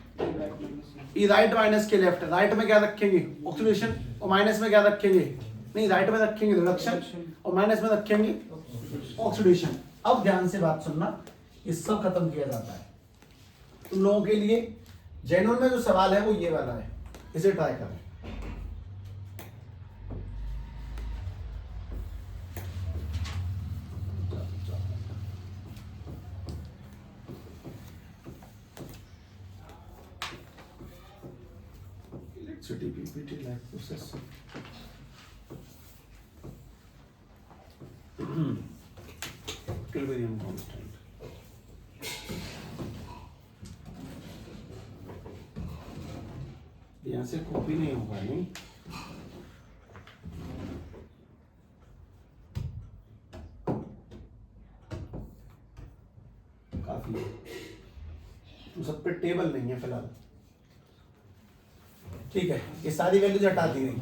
ई राइट माइनस के लेफ्ट। राइट में क्या रखेंगे? ऑक्सीडेशन। और माइनस में क्या रखेंगे? नहीं, राइट में रखेंगे रिडक्शन और माइनस में रखेंगे ऑक्सीडेशन। अब ध्यान से बात सुनना, ये सब खत्म किया जाता है। तुम लोगों के लिए जेन्युइन में जो सवाल है वो ये वाला है, इसे ट्राई करें। Electricity PPT like processor. Kelvinium constant. यहाँ से कॉपी नहीं होगा, नहीं? काफी है। तुम सब पे टेबल नहीं है फिलहाल, ठीक है? ये सारी वैल्यूज हटा दी गई।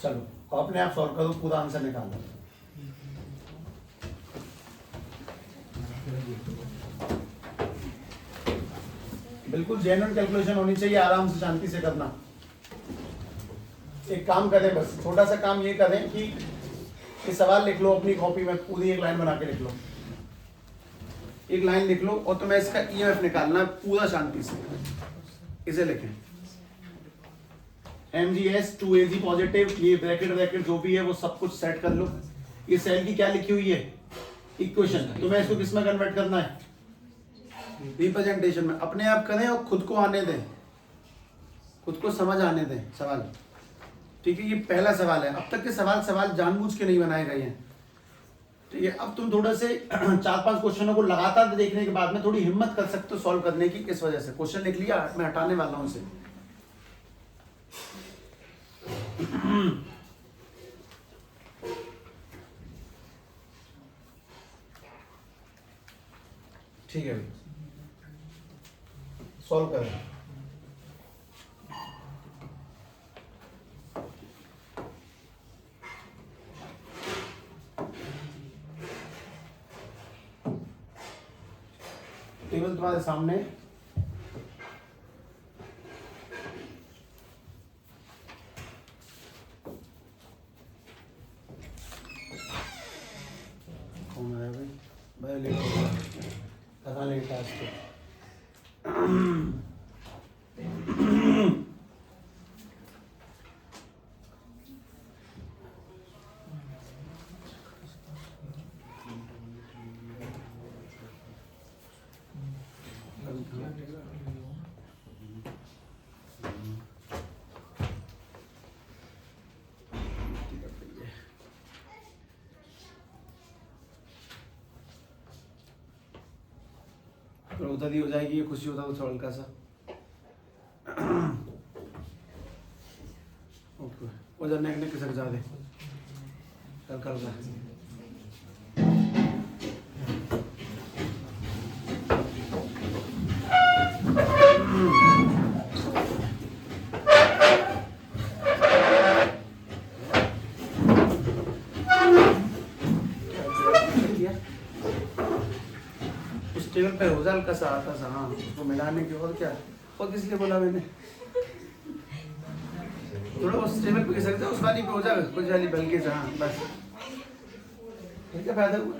चलो अपने आप सॉल्व करो, पूरा आंसर निकालो। बिल्कुल जेन्युइन कैलकुलेशन होनी चाहिए, आराम से शांति से करना। एक काम करें, बस छोटा सा काम ये करें कि ये सवाल लिख लो अपनी कॉपी में, पूरी एक लाइन बना के लिख लो। एक लाइन लिख लो और तुम्हें इसका ईएमएफ निकालना है पूरा शांति से। इसे लिखें MgS 2Ag पॉजिटिव, ये ब्रैकेट ब्रैकेट जो भी है वो सब कुछ सेट कर लो। ये सेल की क्या लिखी हुई है? इक्वेशन। तुम्हें इसको किस में कन्वर्ट करना है? रिप्रेजेंटेशन में। अपने आप करें और खुद को आने दें, खुद को समझ आने दें सवाल, ठीक है? ये पहला सवाल है। अब तक के सवाल जानबूझ के नहीं बनाए गए हैं, ठीक है? अब तुम थोड़ा से 4-5 क्वेश्चनों को लगातार देखने के बाद में थोड़ी हिम्मत कर सकते हो सॉल्व करने की। इस वजह से क्वेश्चन लिख लिया, मैं हटाने वाला हूं इसे। ठीक है भाई, सॉल्व करें। टेबल तुम्हारे सामने। कौन आया भाई? भाई लेट हो गया, कहाँ लेट आज तो। उधर ही हो जाएगी, ये खुशी होता है हल्का सा। ओके, उधर नेक नेक खिसक जा दे हल्का हल्का। टेबल पे हो जा हल्का सा, आता सा। हाँ, उसको मिलाने के और क्या, और किस लिए बोला मैंने? थोड़ा उस टेबल पे खिसक जा, उस वाली पे हो जा, कुछ वाली बल्कि से। हाँ बस, क्या फायदा हुआ?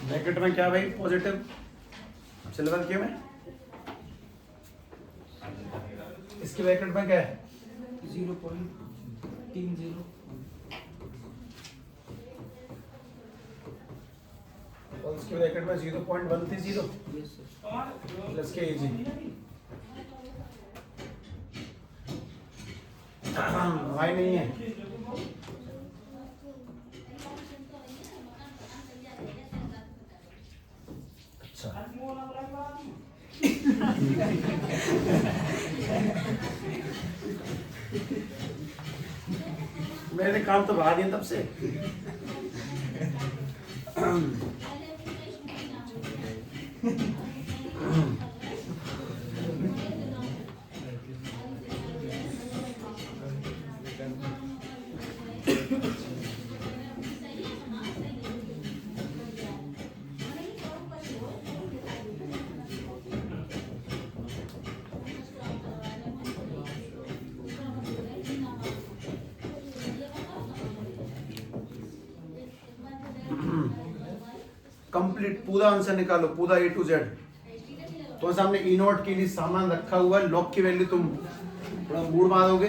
ब्रैकेट में क्या भाई? पॉजिटिव सिल्वर के में, इसके ब्रैकेट में क्या है? 0.30। और इसके ब्रैकेट में 0.130 प्लस के जी। भाई नहीं है मैंने काम तो बढ़ा दिया तब से। कंप्लीट पूरा आंसर निकालो, पूरा A to Z। तो सामने ई नोट के लिए सामान रखा हुआ है, लॉक की वैल्यू तुम थोड़ा मूड मारोगे,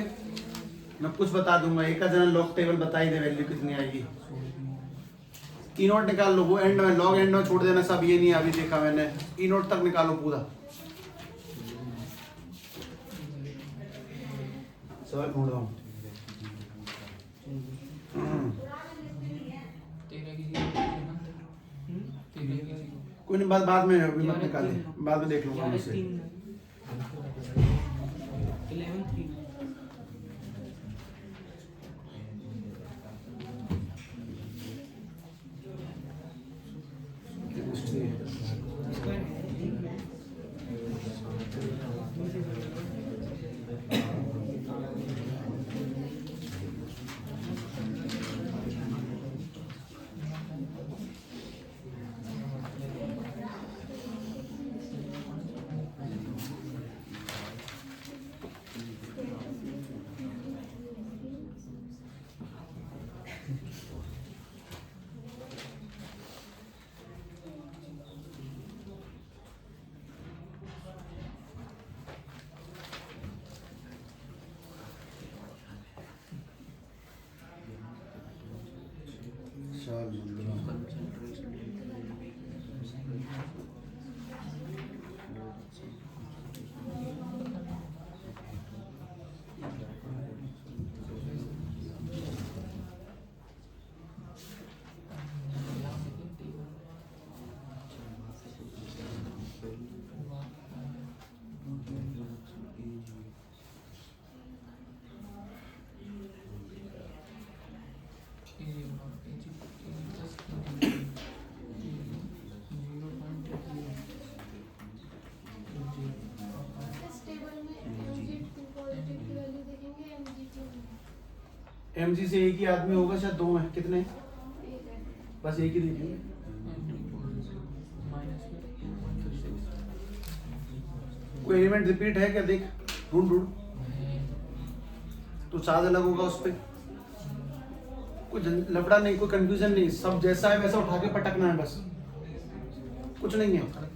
मैं कुछ बता दूंगा, एक का जना लॉक टेबल बताई दे वैल्यू कितनी आएगी। ई नोट निकाल लो, वो एंड में लॉग एंड में छोड़ देना, सब ये नहीं अभी देखा मैंने, ई नोट तक निकालो पूरा। सवाल ढूंढ रहा हूँ। कोई नहीं, बाद में अभी मत निकाले, बाद में देख लूंगा मुझसे। 11 एमजी से एक ही आदमी होगा, शायद दो हैं, कितने? बस एक ही देखेंगे। कोई एलिमेंट रिपीट है क्या, देख ढूंढ ढूंढ, तो चार्ज अलग होगा उस पर, कोई लफड़ा नहीं, कोई कंफ्यूजन नहीं, सब जैसा है वैसा उठा के पटकना है बस, कुछ नहीं है।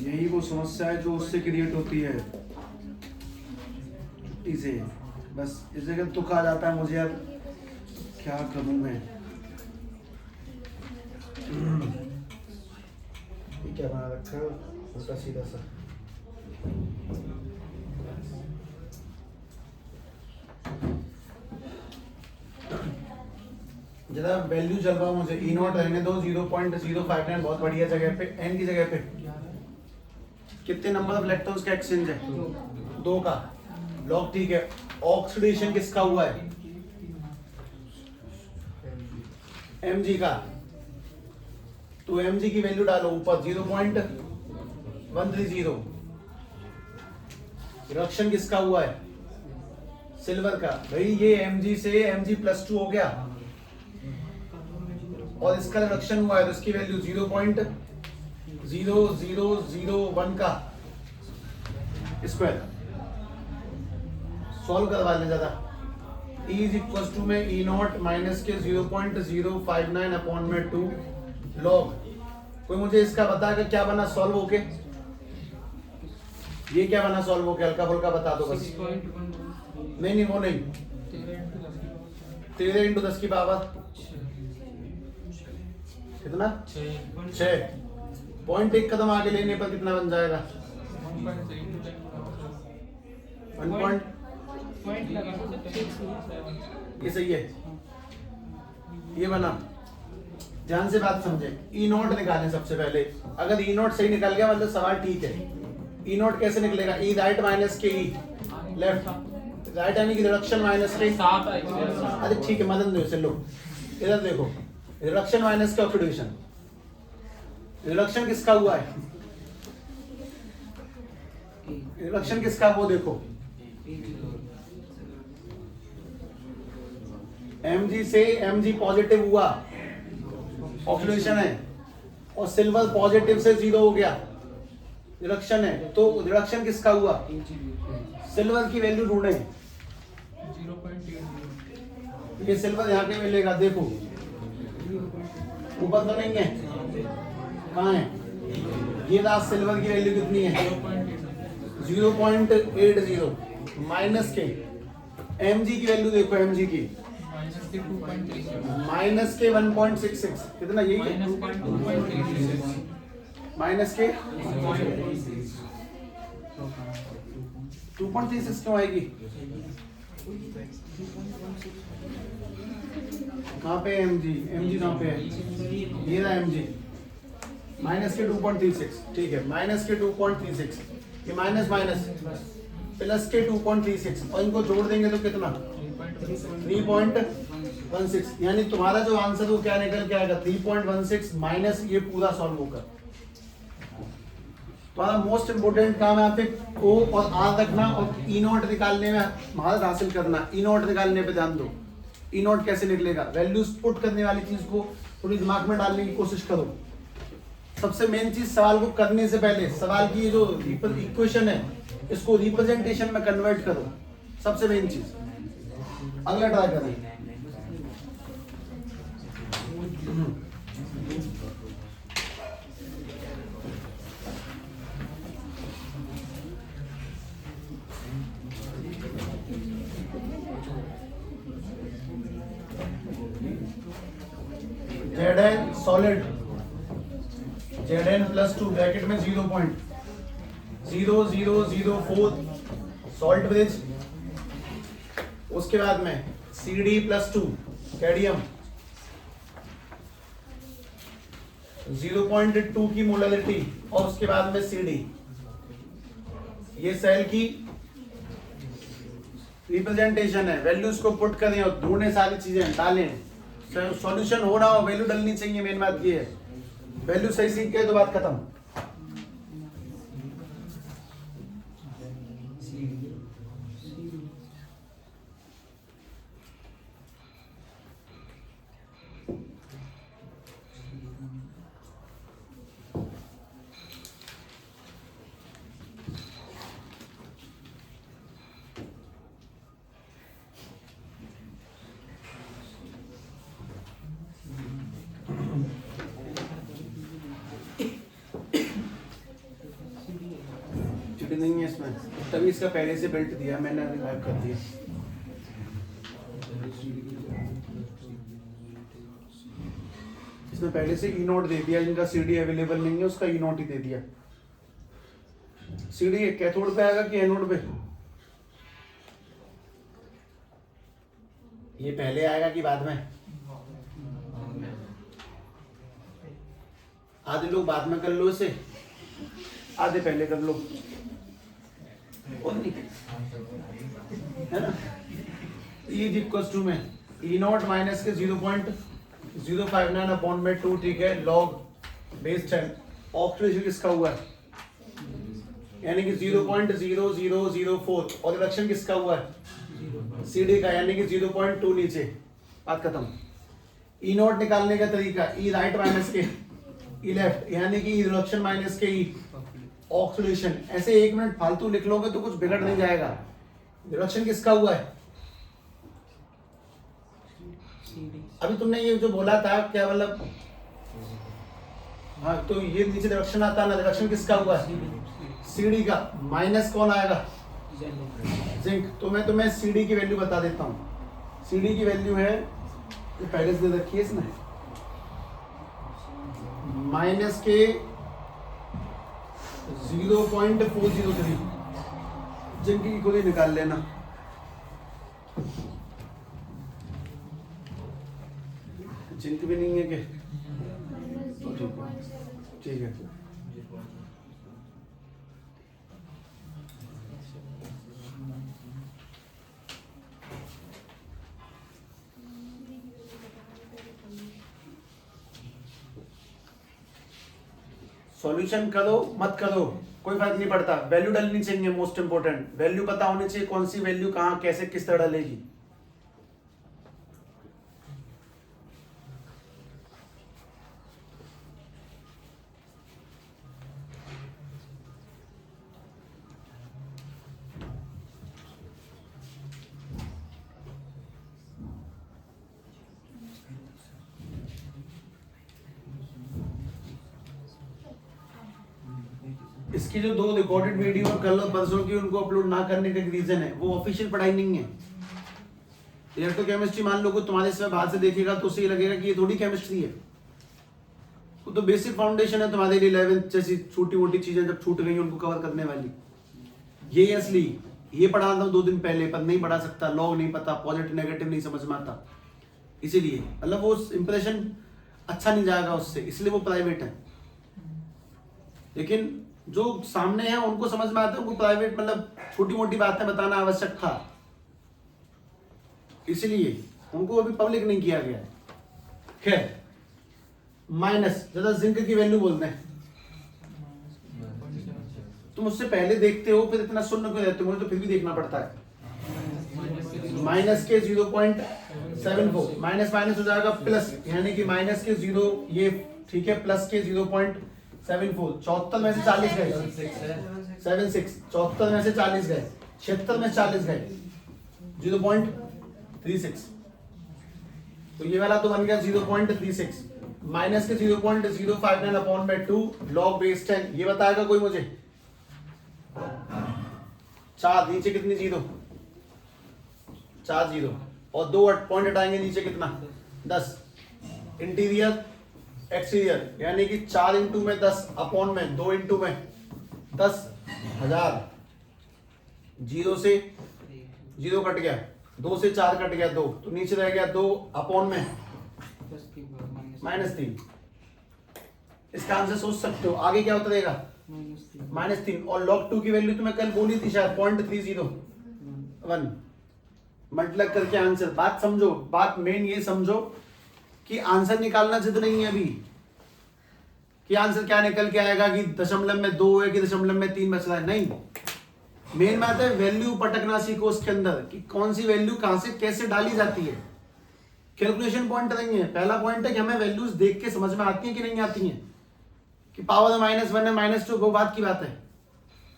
यही वो समस्या है जो उससे क्रिएट होती है, छुट्टी से। बस इस जगह दुख आ जाता है मुझे, यार क्या करूं मैं। ये क्या बना रखा है उसका सीधा सा, जरा वैल्यू जलवा मुझे। ई नॉट रहने दो, 0.059 बहुत बढ़िया जगह पे, एन की जगह पे कितने नंबर ऑफ इलेक्ट्रॉन्स का एक्सचेंज है? दो का। लॉग ठीक है। ऑक्सीडेशन किसका हुआ है? Mg का। तो Mg की वैल्यू डालो ऊपर 0.130। रिडक्शन किसका हुआ है? सिल्वर का। भाई ये Mg से Mg+2 हो गया और इसका रिडक्शन हुआ है तो इसकी वैल्यू 0.0001 का स्क्वायर। सॉल्व करवा लें ज्यादा। E इज इक्वल टू में ई नॉट माइनस के 0.059 अपॉन में 2 लॉग। कोई मुझे इसका बता कि क्या बना सॉल्व होके, ये क्या बना सॉल्व होके, हल्का फुल्का बता दो बस। 6.1 नहीं वो नहीं, 13 इंटू 10 की पावर कितना 6 पॉइंट एक कदम आगे लेने पर कितना बन जाएगा 1 पॉइंट। पॉइंट लगा तो 6.7 ये सही है, ये बना। ध्यान से बात समझे, ई नोट निकालें सबसे पहले। अगर ई नोट सही निकल गया मतलब सवाल ठीक है। ई नोट कैसे निकलेगा, ई राइट माइनस के ई लेफ्ट, राइट यानी कि रिडक्शन माइनस के 7 आएगा। अरे ठीक है मदन दो इसे लो, इधर देखो रिडक्शन माइनस का ऑक्सीडेशन। रिडक्शन किसका हुआ है, रिडक्शन किसका वो देखो Mg से Mg पॉजिटिव हुआ ऑक्सीडेशन है, और सिल्वर पॉजिटिव से 0 हो गया रिडक्शन है। तो रिडक्शन किसका हुआ, सिल्वर की वैल्यू ढूंढे। 0.8 ये सिल्वर यहाँ पे मिलेगा, देखो ऊपर तो नहीं है, कहाँ है, ये रहा सिल्वर की वैल्यू कितनी है 0.80 माइनस के Mg की वैल्यू देखो, Mg की माइनस के 1.66 कितना, यही है माइनस के 2.36 क्यों आएगी, कहाँ पे Mg, Mg कहाँ पे है, ये रहा Mg माइनस के 2.36, ठीक है माइनस के 2.36, ये माइनस माइनस प्लस के 2.36 और इनको जोड़ देंगे तो कितना 3.16, यानी तुम्हारा जो आंसर वो क्या निकल के आएगा 3.16 माइनस ये पूरा सॉल्व होकर। तुम्हारा मोस्ट इंपोर्टेंट काम है यहाँ पे ओ और आर रखना और ई नोट निकालने में महारत हासिल करना। ई नोट निकालने पे ध्यान दो, ई नोट कैसे निकलेगा, वैल्यूज पुट करने वाली चीज को थोड़ी दिमाग में डालने की कोशिश करो। सबसे मेन चीज सवाल को करने से पहले सवाल की ये जो इक्वेशन है इसको रिप्रेजेंटेशन में कन्वर्ट करो, सबसे मेन चीज। अगला ट्राई करें, Zn solid Zn plus 2 bracket में 0.0004 सॉल्ट ब्रिज, उसके बाद में Cd प्लस 2 कैडियम 0.2 की मोलरिटी और उसके बाद में Cd। ये सेल की रिप्रेजेंटेशन है, वैल्यूज को पुट करें और ढूंढने सारी चीजें डालें, सॉल्यूशन हो रहा हो वैल्यू डलनी चाहिए, मेन बात ये है। वैल्यू सही सीख गए तो बात खत्म। नहीं है इसमें, तभी इसका पहले से बेल्ट दिया मैंने, गायब कर दिया। इसमें पहले से ई नोट दे दिया, जिनका सीडी अवेलेबल नहीं है उसका ई नोट ही दे दिया। सीडी कैथोड पे आएगा कि एनोड पे, ये पहले आएगा कि बाद में, आधे लोग बाद में कर लो इसे, आधे पहले कर लो, है ना। E इज इक्वल टू में ई नॉट माइनस के 0.059 अपॉन में 2, ठीक है, लॉग बेस 10। ऑक्सीडेशन किसका हुआ है, यानी कि 0.0004 और रिडक्शन किसका हुआ है CD का, यानी कि 0.2 नीचे, बात खत्म। ई नॉट निकालने का तरीका, ई राइट माइनस के ई लेफ्ट, यानी कि रिडक्शन माइनस के ई ऑक्सीडेशन। ऐसे 1 मिनट फालतू लिख लोगे तो कुछ बिगड़ नहीं जाएगा। डिडक्शन किसका हुआ है? CD. अभी तुमने ये जो बोला था क्या मतलब, हाँ तो ये नीचे डिडक्शन आता है ना, डिडक्शन किसका हुआ है? सीडी का। माइनस कौन आएगा? जिंक। तो मैं तुम्हें सीडी की वैल्यू बता देता हूँ। सीडी की वैल्यू है, ये पहले से दे रखी है इसने, माइनस के 0.403। जिंक की खुद ही निकाल लेना। जिंक भी नहीं है क्या? तो ठीक है। सॉल्यूशन करो मत करो कोई फर्क नहीं पड़ता, वैल्यू डालनी चाहिए। मोस्ट इंपोर्टेंट वैल्यू पता होनी चाहिए, कौन सी वैल्यू कहाँ कैसे किस तरह डालेगी। इसकी जो 2 रिकॉर्डेड वीडियो और कल और परसों की उनको अपलोड ना करने का रीजन है, वो ऑफिशियल पढ़ाई नहीं है। इलेक्ट्रोकेमिस्ट्री मान लो को तुम्हारे से बाहर से देखेगा तो उसे लगेगा कि ये थोड़ी केमिस्ट्री है। वो तो बेसिक फाउंडेशन है तुम्हारे लिए, 11th जैसी छोटी मोटी चीजें जब छूट गई उनको कवर करने वाली। ये असली ये पढ़ा था 2 दिन पहले, पर नहीं पढ़ा सकता, लॉग नहीं पता, पॉजिटिव नेगेटिव नहीं समझ में आता, इसीलिए मतलब वो इंप्रेशन अच्छा नहीं जाएगा उससे, इसलिए वो प्राइवेट है। लेकिन जो सामने है उनको समझ में आता है, उनको प्राइवेट मतलब छोटी मोटी बातें बताना आवश्यक था, इसलिए उनको अभी पब्लिक नहीं किया गया है। खैर, माइनस ज्यादा जिंक की वैल्यू बोलते हैं। तुम उससे पहले देखते हो फिर इतना सुन क्यों रहते हो, मुझे तो फिर भी देखना पड़ता है। माइनस के 0.74 माइनस माइनस हो जाएगा प्लस, यानी कि माइनस के 0 ये ठीक है, प्लस के 0.74। 74 में से 40 गए, 76 74 में से 40 गए, 76 में 40 गए, 0.36। तो ये वाला तो बन गया 0.36 माइनस के 0.059 अपॉन बाय 2 लॉग बेस 10। ये बताएगा कोई मुझे? 4 नीचे कितनी 0? 4 0 और 2 पॉइंट हटाएंगे नीचे कितना? 10। इंटीरियर एक्सटीरियर यानी कि 4 इंटू में 10 अपॉन में 2 इंटू में 10,000। 0 से 0 कट गया, 2 से 4 कट गया 2, तो नीचे रह गया 2 अपॉन में -3। इसका आंसर सोच सकते हो। आगे क्या होता रहेगा? -3। और log 2 की वैल्यू तो मैं कल बोली थी शायद 0.301। मल्टीप्लाई करके आंसर। बात समझो, बात मेन ये समझो कि आंसर निकालना जिद नहीं है अभी कि आंसर क्या निकल के आएगा, कि दशमलव में 2 है कि दशमलव में 3 बच रहा है, नहीं। मेन बात है वैल्यू पटकना सीखो उसके अंदर कि कौन सी वैल्यू कहां से कैसे डाली जाती है। कैलकुलेशन पॉइंट नहीं है, पहला पॉइंट है कि हमें वैल्यूज देख के समझ में आती हैं कि नहीं आती हैं, कि पावर -1 है -2 वो बात की बात है।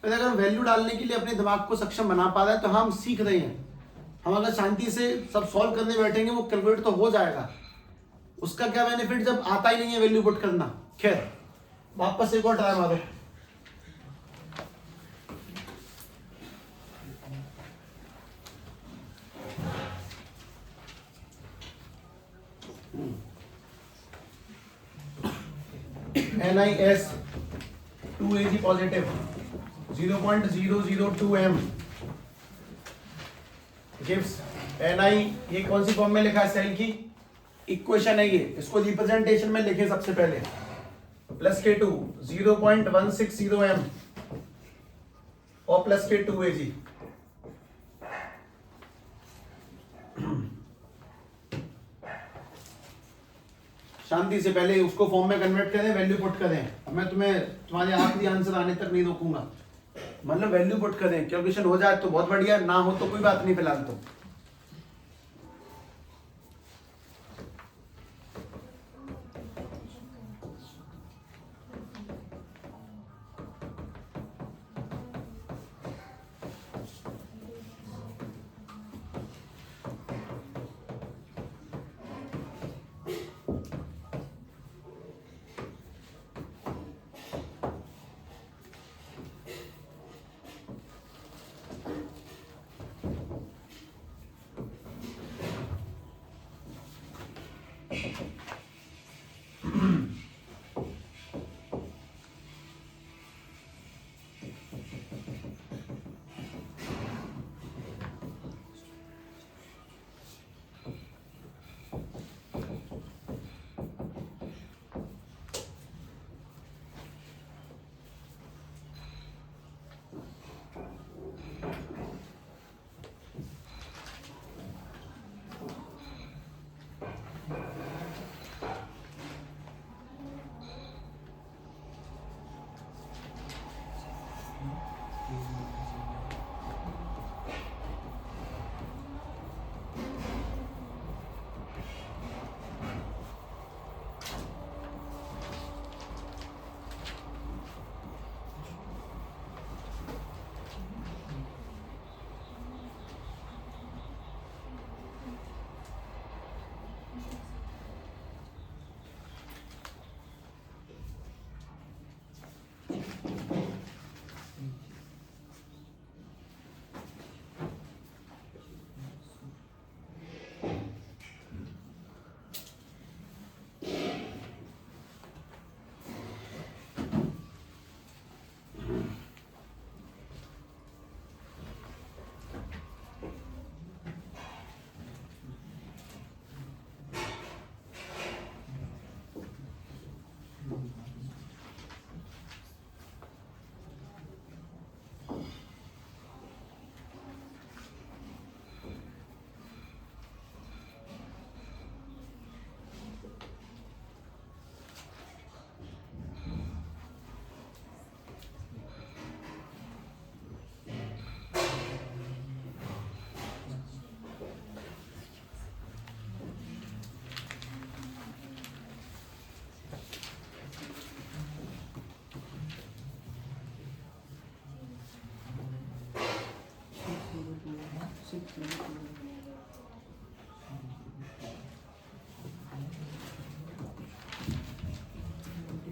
पहले अगर वैल्यू डालने के लिए अपने दिमाग को सक्षम बना पा रहे हैं तो हम सीख रहे हैं। हम अगर शांति से सब सॉल्व करने बैठेंगे वो कैलकुलेट तो हो जाएगा, उसका क्या बेनिफिट जब आता ही नहीं है वैल्यू पुट करना। खैर, वापस एक और ट्राई मारो। NiS 2Ag positive 0.002 m gives Ni। ये कौन सी फॉर्म में लिखा है? सेल की इक्वेशन है ये, इसको रिप्रेजेंटेशन में लिखे सबसे पहले। प्लस के 2 0.160 m और प्लस के 2Ag। शांति से पहले उसको फॉर्म में कन्वर्ट करें, वैल्यू पुट करें। अब मैं तुम्हें तुम्हारे आखिरी आंसर आने तक नहीं रोकूंगा, मतलब वैल्यू पुट करें। कैलकुलेशन हो जाए तो बहुत बढ़िया, ना हो तो कोई बात नहीं फिलहाल तो।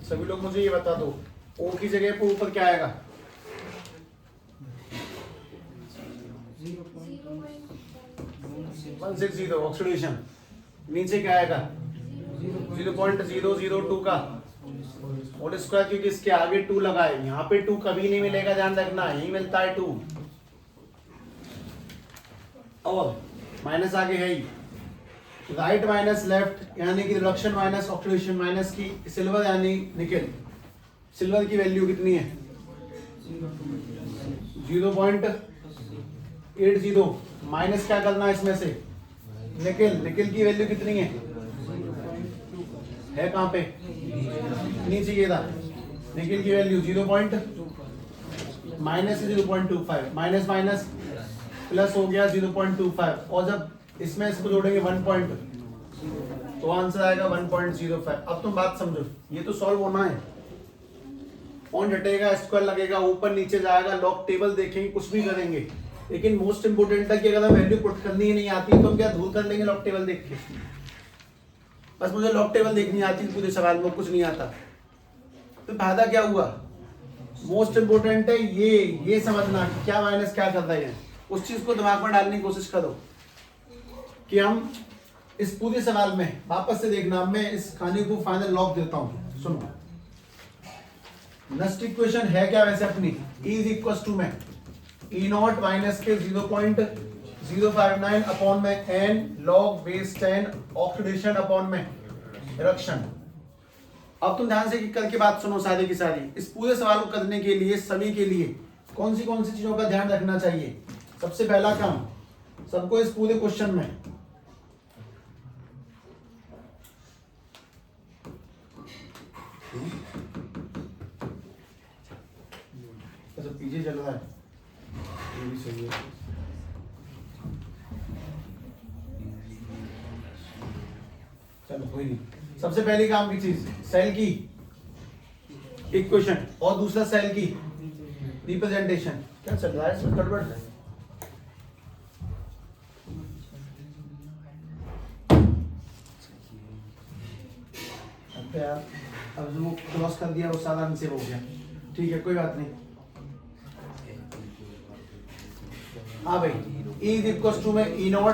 सभी लोग मुझे ये बता दो, ओ की जगह पे ऊपर क्या आएगा? 160 ऑक्सीडेशन। नीचे क्या आएगा? 0.002 का होल स्क्वायर, क्योंकि इसके आगे 2 लगा है। यहाँ पे 2 कभी नहीं मिलेगा, ध्यान रखना, यही मिलता है 2। और माइनस आगे है ही, राइट माइनस लेफ्ट, यानी कि रिडक्शन माइनस ऑक्सीडेशन, माइनस की सिल्वर यानी निकेल। सिल्वर की वैल्यू कितनी है? 0.80। माइनस क्या करना है इसमें से? निकेल। निकेल की वैल्यू कितनी है कहाँ पे? नीचे ये था। निकेल की value 0. Minus 0.25, minus minus plus हो गया 0.25, और जब इसमें इसको जोड़ेंगे 1 पॉइंट, तो आंसर आएगा 1.05। अब तुम बात समझो, ये तो सॉल्व होना है। पॉइंट हटेगा, स्क्वायर लगेगा, ऊपर नीचे जाएगा, लॉग टेबल देखेंगे, कुछ भी करेंगे, लेकिन मोस्ट इंपोर्टेंट है कि अगर वैल्यू पुट करनी ही नहीं आती तो हम क्या धूल कर लेंगे लॉग टेबल देख के? बस मुझे लॉग टेबल देखनी आती है, पूरे सवाल में कुछ नहीं आता, तो फायदा क्या हुआ? मोस्ट इंपोर्टेंट है ये समझना कि क्या माइनस क्या कर रहे हैं। उस चीज को दिमाग में डालने की कोशिश करो कि हम इस पूरे सवाल में वापस से देखना। मैं इस कहानी को फाइनल लॉक देता हूं, सुनो। नेक्स्ट इक्वेशन है क्या वैसे अपनी? E इज इक्वल टू में E0 माइनस के 0.059 अपॉन में n log base 10 oxidation upon में रिडक्शन। अब तुम ध्यान से करके बात सुनो सारी की सारी। इस पूरे सवाल को करने के लिए सभी के लिए कौन सी चीजों का ध्यान रखना चाहिए? सबसे पहला काम सबको इस पूरे क्वेश्चन में तो पीछे चल रहा है, ये भी सही है। चलो कोई नहीं। सबसे पहली काम की चीज सेल की इक्वेशन और दूसरा सेल की रिप्रेजेंटेशन। क्या चल रहा है इसमें? गड़बड़ है। अब यार, अब जो क्रॉस कर दिया वो सारा आंसर हो गया, ठीक है, कोई बात नहीं। हाँ भाई, E इज इक्वल टू में E0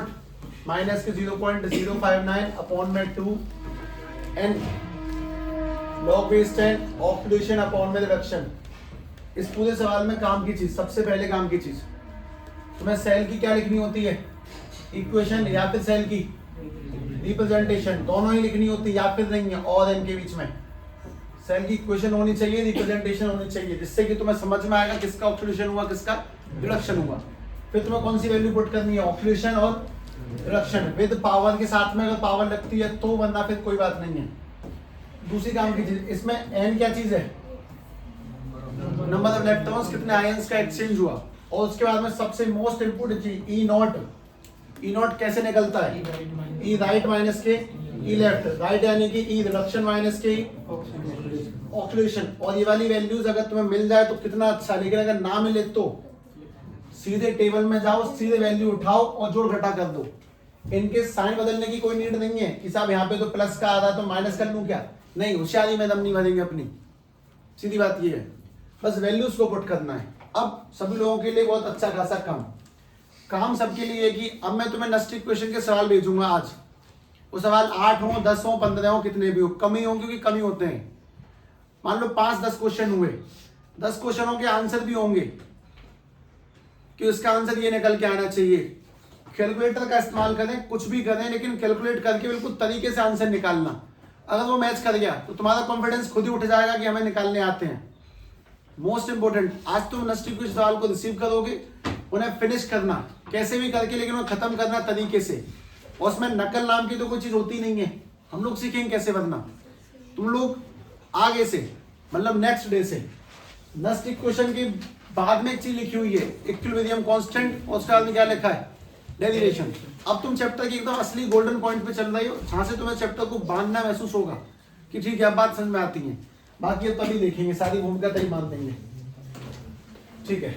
माइनस के 0.059 अपॉन में 2 n log base 10 oxidation upon में रिडक्शन। इस पूरे सवाल में काम की चीज, सबसे पहले काम की चीज तुम्हें सेल की क्या लिखनी होती है? इक्वेशन, या फिर सेल की रिप्रेजेंटेशन, दोनों ही लिखनी होती है, या फिर नहीं है और n के बीच में। सेल की इक्वेशन होनी चाहिए, रिप्रेजेंटेशन होनी चाहिए, जिससे कि तुम्हें समझ में आएगा किसका ऑक्सीडेशन हुआ, किसका रिडक्शन हुआ। फिर तुम्हें कौन सी वैल्यू पुट करनी है? ऑक्सीडेशन और रिडक्शन विद पावर के साथ में, अगर पावर लगती है तो, वरना फिर कोई बात नहीं है। दूसरी काम की चीज, इसमें n क्या चीज है? नंबर ऑफ इलेक्ट्रॉन्स, कितने आयंस का एक्सचेंज हुआ। और उसके बाद में सबसे मोस्ट इंपोर्टेंट चीज E0 कैसे निकलता है? E राइट माइनस के E लेफ्ट, राइट यानी कि E रिडक्शन माइनस के ऑक्सीडेशन। और ये वाली वैल्यूज अगर तुम्हें मिल जाए तो कितना अच्छा, लेकिन अगर ना मिले तो सीधे टेबल में जाओ, सीधे वैल्यू उठाओ और जोड़ घटा कर दो। इनके साइन बदलने की कोई नीड नहीं है कि साहब यहाँ पे तो प्लस का आ रहा तो माइनस कर लूं क्या? नहीं, होशियारी में दम नहीं भरेंगे अपनी, सीधी बात ये है। बस वैल्यूज को पुट करना है। अब सभी लोगों के लिए बहुत अच्छा खासा काम सबके लिए है कि अब मैं तुम्हें नेक्स्ट इक्वेशन के सवाल भेजूंगा आज। वो सवाल 8 हो, 10 हो, 15 हो, कितने भी हो, कम ही होंगे क्योंकि कम ही होते हैं। मान लो 5-10 क्वेश्चन हुए, 10 क्वेश्चनों के आंसर भी होंगे कि उसका आंसर ये निकल के आना चाहिए। कैलकुलेटर का इस्तेमाल करें, कुछ भी करें, लेकिन कैलकुलेट करके बिल्कुल तरीके से आंसर निकालना। अगर वो मैच कर गया तो तुम्हारा कॉन्फिडेंस खुद ही उठ जाएगा कि हमें निकालने आते हैं। मोस्ट इंपोर्टेंट, आज तुम नेक्स्ट कुछ सवाल को रिसीव करोगे, उन्हें फिनिश करना कैसे भी करके, लेकिन उन्हें खत्म करना तरीके से। और उसमें नकल नाम की तो कोई चीज होती नहीं है, हम लोग सीखेंगे कैसे बनना। तुम लोग आगे से, मतलब नेक्स्ट डे से, नेक्स्ट इक्वेशन के बाद में एक चीज लिखी हुई है, इक्विलिब्रियम कांस्टेंट, और उसके बाद में क्या लिखा है? डेरिवेशन। अब तुम चैप्टर की एकदम असली गोल्डन पॉइंट पे चल रही हो, जहां से तुम्हें चैप्टर को बांधना महसूस होगा कि ठीक है अब बात समझ में आती है। बाकी अब तभी देखेंगे, सारी भूमिका तभी बांध देंगे, ठीक है।